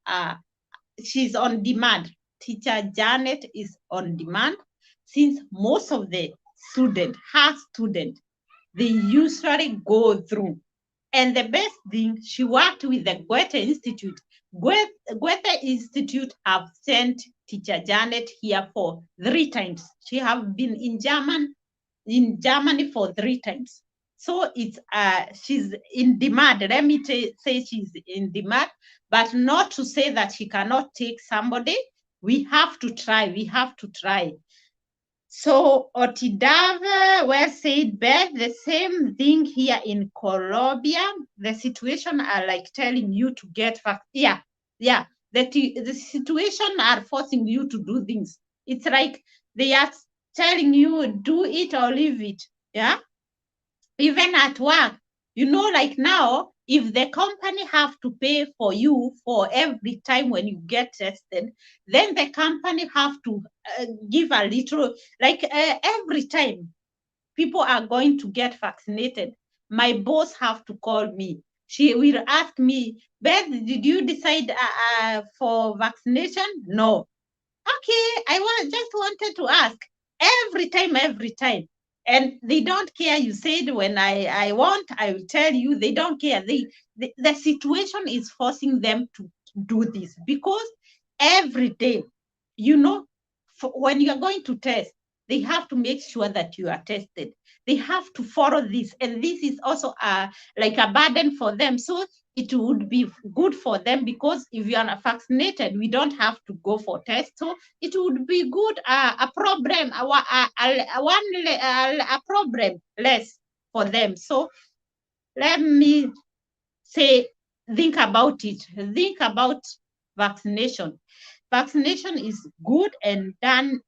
Speaker 1: on demand. Teacher Janet is on demand, since most of the her students, they usually go through And the best thing, she worked with the Goethe Institute. Goethe Institute have sent teacher Janet here for 3 times. She have been in Germany for 3 times. So it's she's in demand. Let me say she's in demand, but not to say that she cannot take somebody. We have to try. We have to try. So Otidave, well said, Beth. The same thing here in Colombia. The situation are like telling you to get fast. Yeah. The situation are forcing you to do things. It's like they are telling you do it or leave it. Yeah. Even at work, like now, if the company have to pay for you for every time when you get tested, then the company have to give a little, like every time people are going to get vaccinated, my boss have to call me. She will ask me, Beth, did you decide for vaccination? No. Okay, just wanted to ask. Every time. And they don't care. You said when I want, I will tell you. They don't care. The situation is forcing them to do this because every day, when you are going to test, they have to make sure that you are tested. They have to follow this. And this is also like a burden for them. So it would be good for them because if you are vaccinated, we don't have to go for tests. So it would be good, a problem, a problem less for them. So let me say, think about it. Think about vaccination. Vaccination is good and done.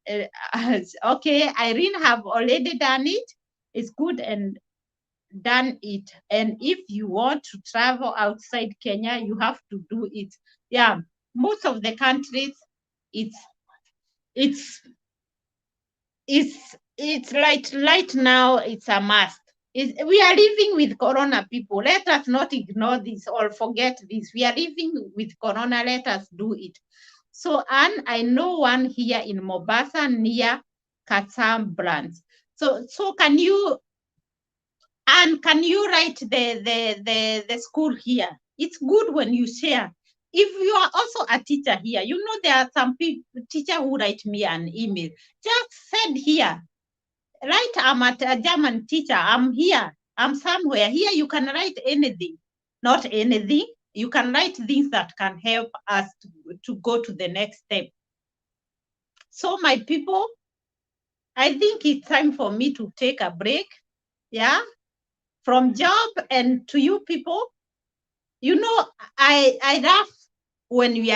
Speaker 1: Okay, Irene have already done it. It's good and done it. And if you want to travel outside Kenya, you have to do it. Yeah, most of the countries, it's right now, it's a must. We are living with corona, people. Let us not ignore this or forget this. We are living with corona. Let us do it. So, Anne, I know one here in Mombasa near Kassam branch. So can you write the school here? It's good when you share. If you are also a teacher here, there are some teacher who write me an email. Just send here. Write, I'm a German teacher. I'm here. I'm somewhere. Here you can write anything. Not anything. You can write things that can help us to go to the next step. So my people, I think it's time for me to take a break. Yeah. From job and to you people, I laugh when we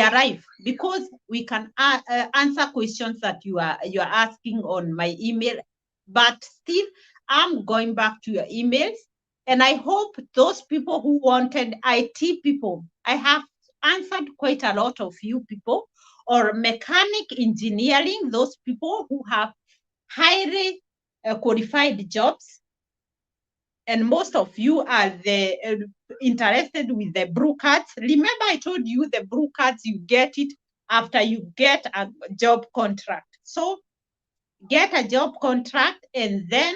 Speaker 1: arrive because we can answer questions that you are asking on my email. But still, I'm going back to your emails, and I hope those people who wanted IT people, I have answered quite a lot of you people, or mechanic engineering, those people who have highly qualified jobs. And most of you are interested with the blue cards. Remember, I told you the blue cards, you get it after you get a job contract. So get a job contract and then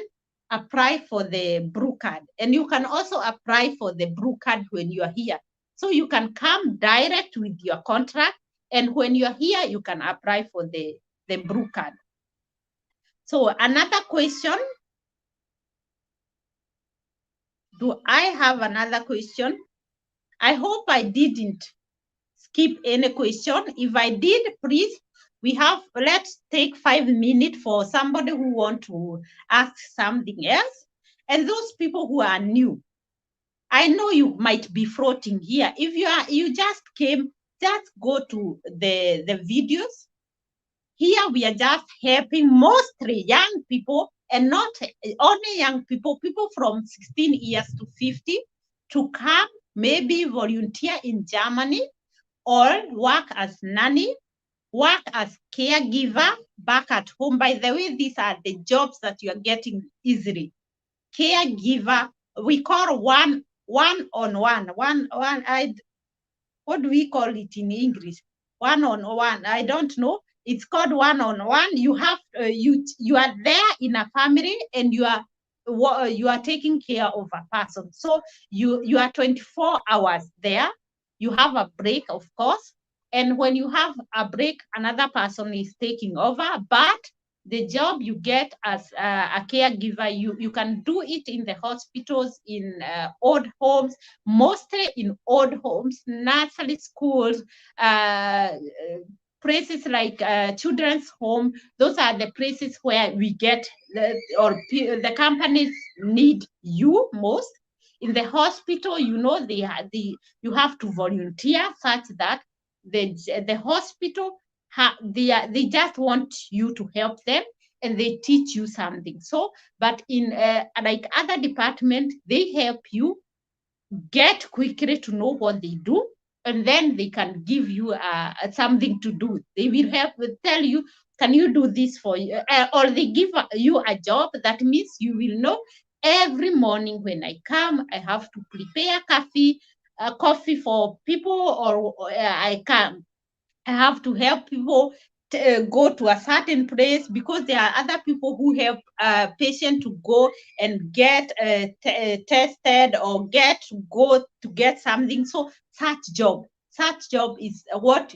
Speaker 1: apply for the blue card. And you can also apply for the blue card when you are here. So you can come direct with your contract. And when you're here, you can apply for the blue card. So another question. Do I have another question? I hope I didn't skip any question. If I did, please, let's take 5 minutes for somebody who want to ask something else. And those people who are new, I know you might be floating here. If you just came, just go to the videos. Here we are just helping mostly young people, and not only young people from 16 years to 50, to come, maybe volunteer in Germany, or work as nanny, work as caregiver back at home. By the way, these are the jobs that you are getting easily. Caregiver, we call one-on-one. What do we call it in English? One-on-one. I don't know. It's called one-on-one. You have you are there in a family, and you are you are taking care of a person. So you are 24 hours there. You have a break, of course. And when you have a break, another person is taking over. But the job you get as a caregiver, you can do it in the hospitals, in old homes, mostly in old homes, nursery schools, places like children's home. Those are the places where we get the companies need you most. In the hospital, you have to volunteer such that the hospital they just want you to help them, and they teach you something. So, but in like other department, they help you get quickly to know what they do, and then they can give you something to do. They will tell you, can you do this for you? Or they give you a job. That means you will know every morning when I come, I have to prepare coffee for people, or I have to help people go to a certain place, because there are other people who help patient to go and get tested, or go to get something. So such job is what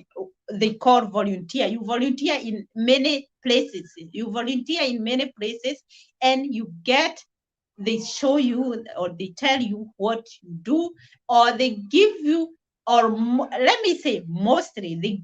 Speaker 1: they call volunteer. You volunteer in many places. And you get, they show you, or they tell you what you do, or they give you, or let me say mostly they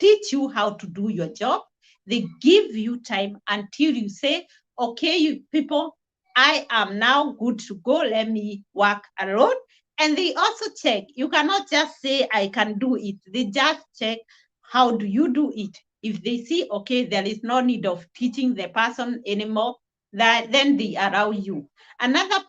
Speaker 1: teach you how to do your job. They give you time until you say, okay, you people, I am now good to go. Let me work alone. And they also check. You cannot just say, I can do it. They just check, how do you do it? If they see, okay, there is no need of teaching the person anymore, then they allow you. Another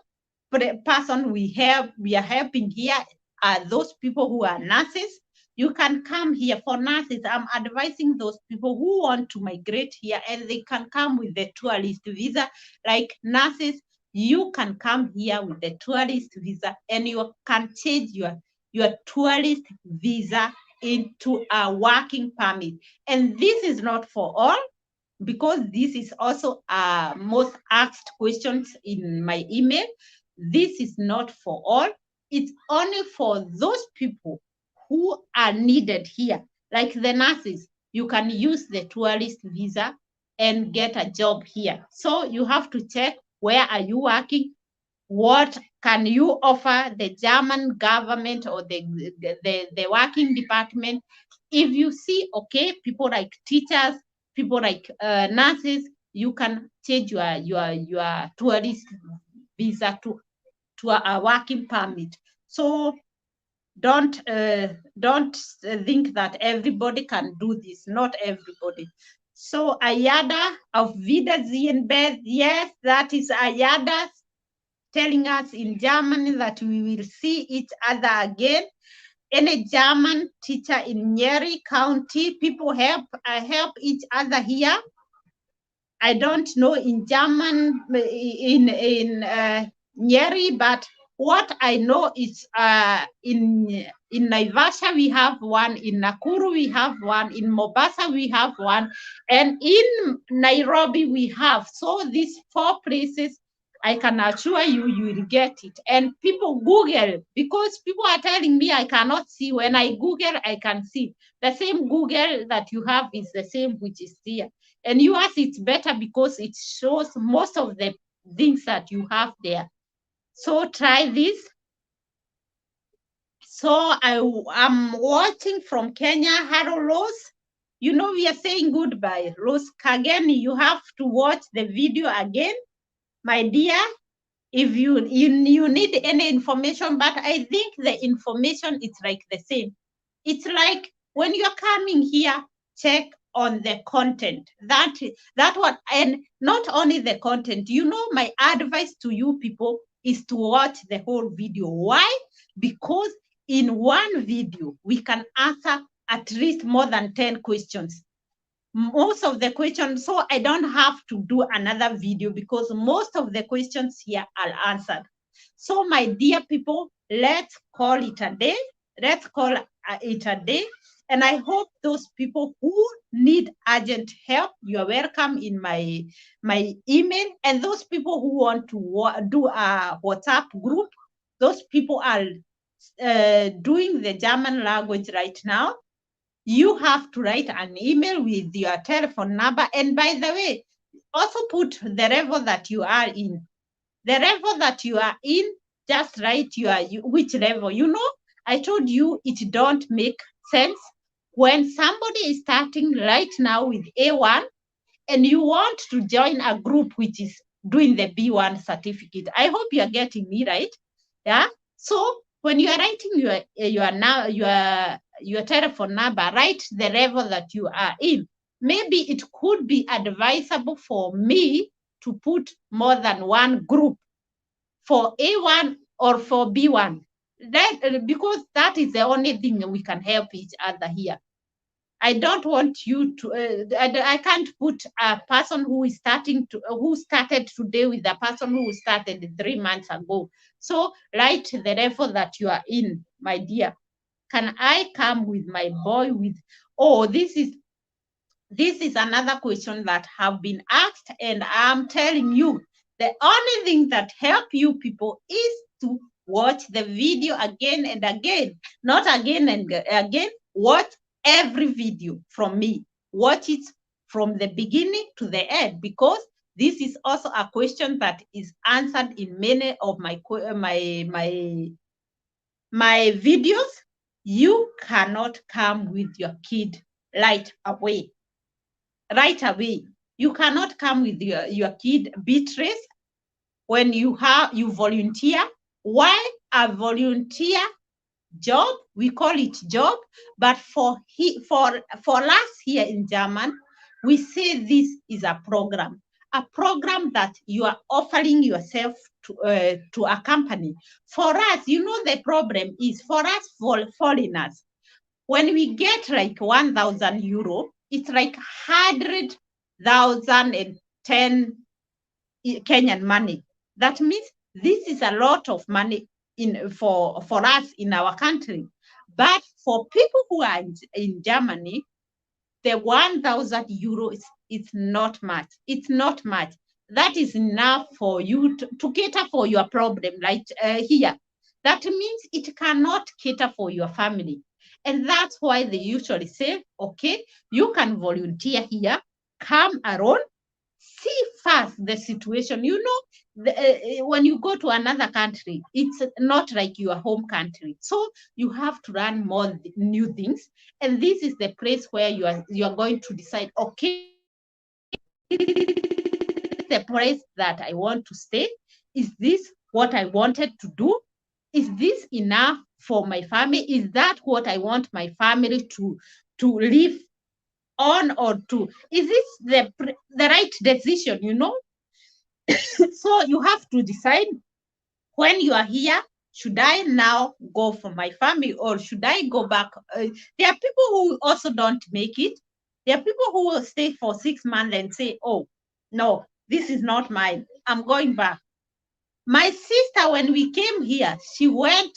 Speaker 1: person we are helping here are those people who are nurses. You can come here for nurses. I'm advising those people who want to migrate here, and they can come with the tourist visa. Like nurses, you can come here with the tourist visa, and you can change your tourist visa into a working permit. And this is not for all, because this is also most asked questions in my email. This is not for all. It's only for those people who are needed here. Like the nurses, you can use the tourist visa and get a job here. So you have to check, where are you working? What can you offer the German government, or the working department? If you see, okay, people like teachers, people like nurses, you can change your tourist visa to a working permit. So don't think that everybody can do this. Not everybody. So Ayada of Wiedersehen, Beth. Yes, that is Ayada telling us in Germany that we will see each other again. Any German teacher in Nyeri County, people help each other here. I don't know in German, in Nyeri, but what I know is in Naivasha we have one, in Nakuru we have one, in Mombasa we have one, and in Nairobi we have. So these 4 places, I can assure you, you will get it. And people Google, because people are telling me I cannot see. When I Google, I can see. The same Google that you have is the same which is here. And yours, it's better because it shows most of the things that you have there. So try this. So I'm watching from Kenya, Harold Rose. You know, we are saying goodbye. Rose Kageni, you have to watch the video again, my dear, if you need any information. But I think the information is like the same. It's like when you're coming here, check on the content. That what, and not only the content. You know, my advice to you people is to watch the whole video. Why? Because in one video, we can answer at least more than 10 questions. Most of the questions, so I don't have to do another video, because most of the questions here are answered. So my dear people, let's call it a day. Let's call it a day. And I hope those people who need urgent help, you are welcome in my email. And those people who want to do a WhatsApp group, those people are doing the German language right now. You have to write an email with your telephone number. And by the way, also put the level that you are in. The level that you are in, just write which level. You know, I told you it don't make sense when somebody is starting right now with A1 and you want to join a group which is doing the B1 certificate. I hope you are getting me right. Yeah. So when you are writing your telephone number, write the level that you are in. Maybe it could be advisable for me to put more than one group for A1 or for B1. Because that is the only thing we can help each other here. I don't want you to, I can't put a person who started today with a person who started 3 months ago. So write the level that you are in, my dear. Can I come with my boy this is another question that have been asked, and I'm telling you, the only thing that help you people is to watch the video again and again, not again and again, watch every video from me. Watch it from the beginning to the end, because this is also a question that is answered in many of my videos. You cannot come with your kid right away. You cannot come with your kid beatrice when you volunteer. Why? A volunteer job, we call it job, but for us here in German, we say this is a program that you are offering yourself to a company. For us, you know, the problem is for us, for foreigners, when we get like 1,000 euro, it's like 100,010 Kenyan money. That means this is a lot of money for us in our country. But for people who are in Germany, the 1,000 euros is not much. It's not much. That is enough for you to cater for your problem, like here. That means it cannot cater for your family. And that's why they usually say, okay, you can volunteer here, come around, see first the situation. You know, when you go to another country, it's not like your home country. So you have to learn more new things. And this is the place where you are going to decide, okay, the place that I want to stay. Is this what I wanted to do? Is this enough for my family? Is that what I want my family to live on, or to, is this the right decision, you know? So you have to decide when you are here, should I now go for my family or should I go back? There are people who also don't make it. There are people who will stay for 6 months and say, oh, no, this is not mine. I'm going back. My sister, when we came here, she went,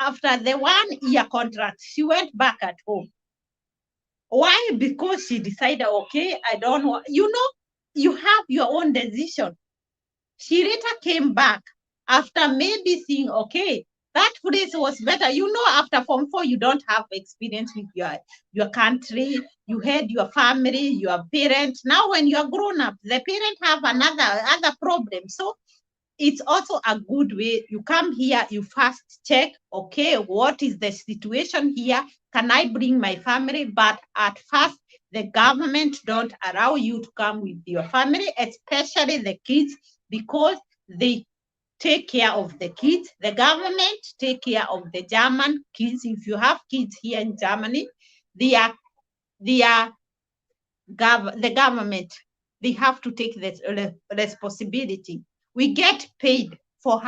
Speaker 1: after the 1-year contract, she went back at home. Why? Because she decided, okay, I don't want, you know, you have your own decision. She later came back after maybe seeing, okay, that place was better. You know, after Form 4, you don't have experience with your country. You had your family, your parents. Now, when you're grown up, the parents have other problem. So it's also a good way. You come here, you first check, okay, what is the situation here? Can I bring my family? But at first, the government don't allow you to come with your family, especially the kids, because they take care of the kids. The government take care of the German kids. If you have kids here in Germany, the government, they have to take the responsibility. We get paid for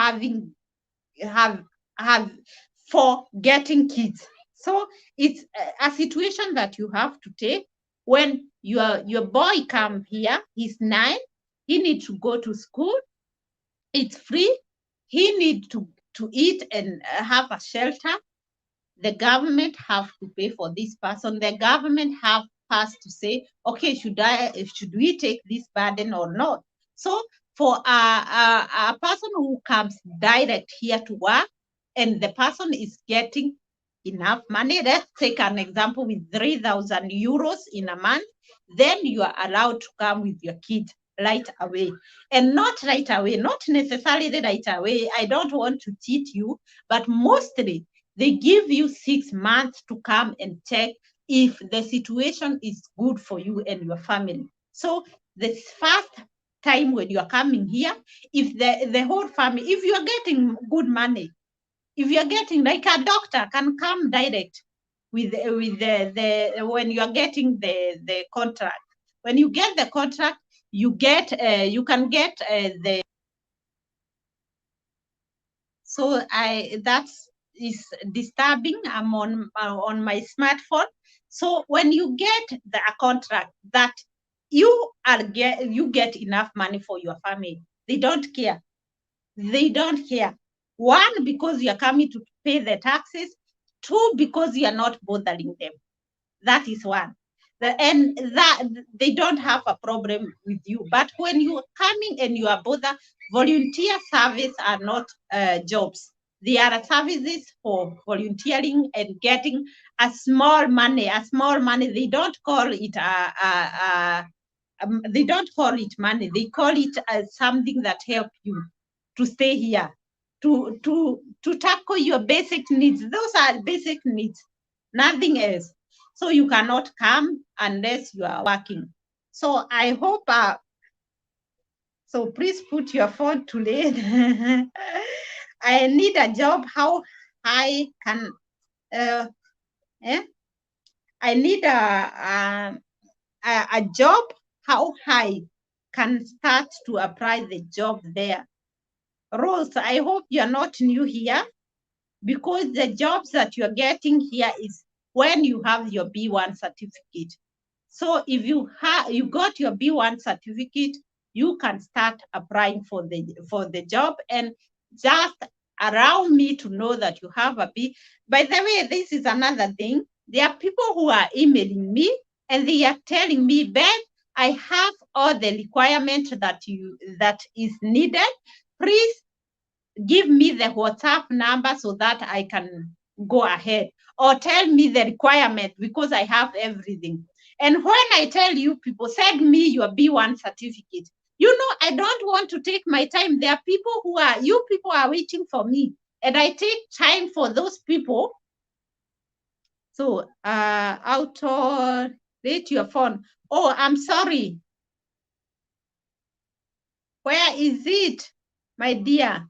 Speaker 1: for getting kids. So it's a situation that you have to take. When your boy come here, he's 9, he needs to go to school. It's free. He needs to eat and have a shelter. the government have to pay for this person. The government has to say, okay, should we take this burden or not? So for a person who comes direct here to work and the person is getting enough money, let's take an example with 3,000 euros in a month, then you are allowed to come with your kid right away. And not right away, not necessarily right away. I don't want to cheat you, but mostly they give you 6 months to come and check if the situation is good for you and your family. So the first time when you are coming here, if the whole family, if you are getting good money, if you're getting, like, a doctor can come direct with the when you are getting the contract. When you get the contract, you can get the. So that is disturbing. I'm on my smartphone. So when you get the contract that you get enough money for your family, they don't care. They don't care. One, because you're coming to pay the taxes. Two, because you're not bothering them. That is one. And that they don't have a problem with you. But when you are coming and you are bothered, volunteer service are not jobs. They are services for volunteering and getting a small money. They don't call it they don't call it money. They call it something that help you to stay here, to tackle your basic needs. Those are basic needs, nothing else. So you cannot come unless you are working. So I hope. So please put your phone to late. I need a job. How high can? Eh? I need a job. How high can start to apply the job there? Rose, I hope you're not new here, because the jobs that you're getting here is when you have your B1 certificate. So if you got your B1 certificate, you can start applying for the job, and just allow me to know that you have a B. By the way, this is another thing. There are people who are emailing me and they are telling me, Ben, I have all the requirements that is needed. Please give me the WhatsApp number so that I can go ahead, or tell me the requirement, because I have everything. And when I tell you, people send me your B1 certificate, I don't want to take my time. There are people people are waiting for me, and I take time for those people. So auto rate your phone. Oh, I'm sorry. Where is it, my dear?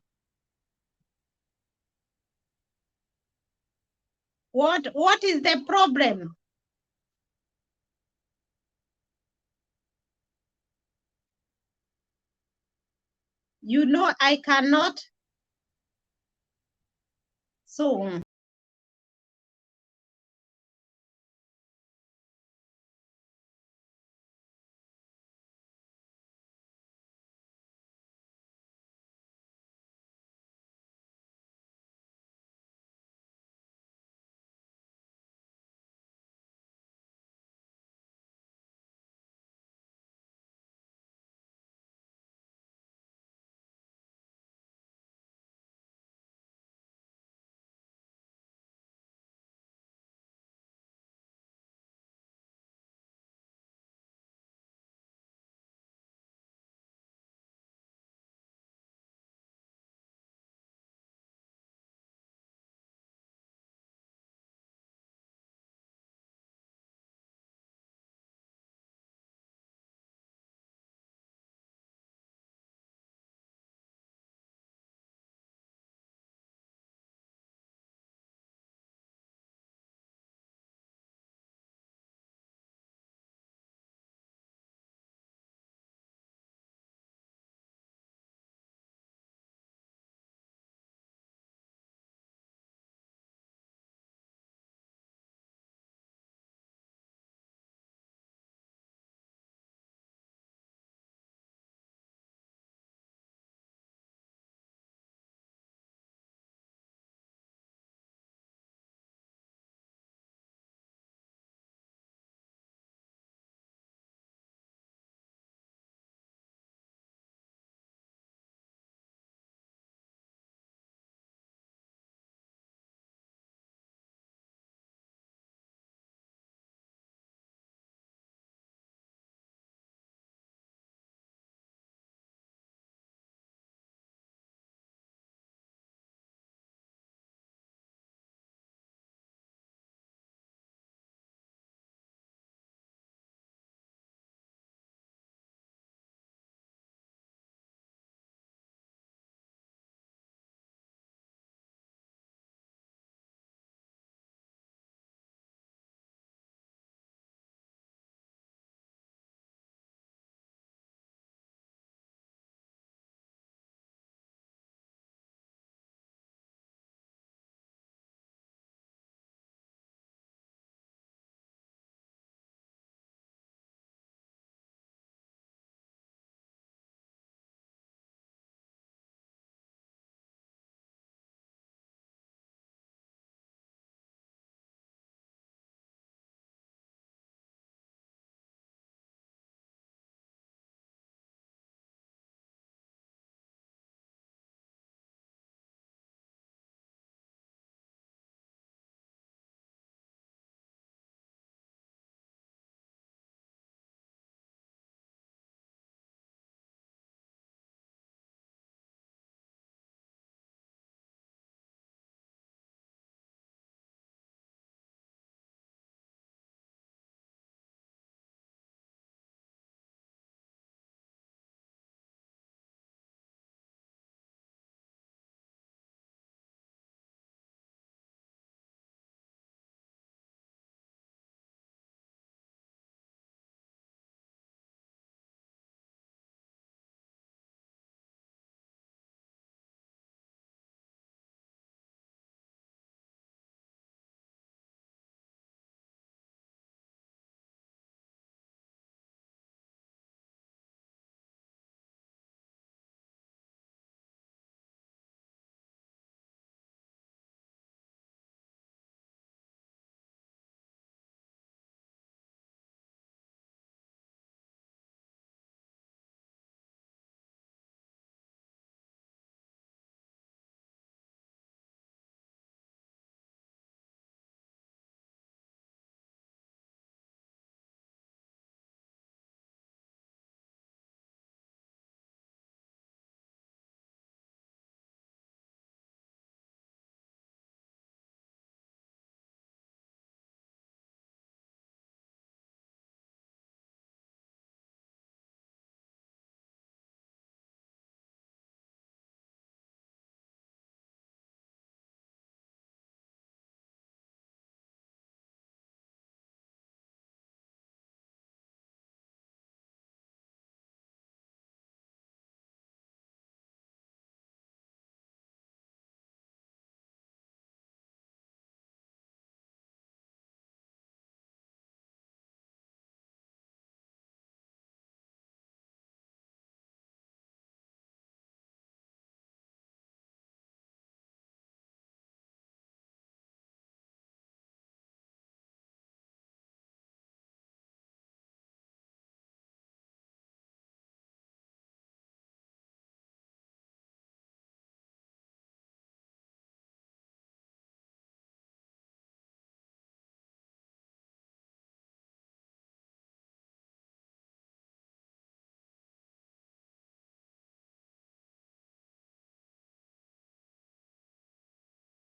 Speaker 1: What is the problem? I cannot. So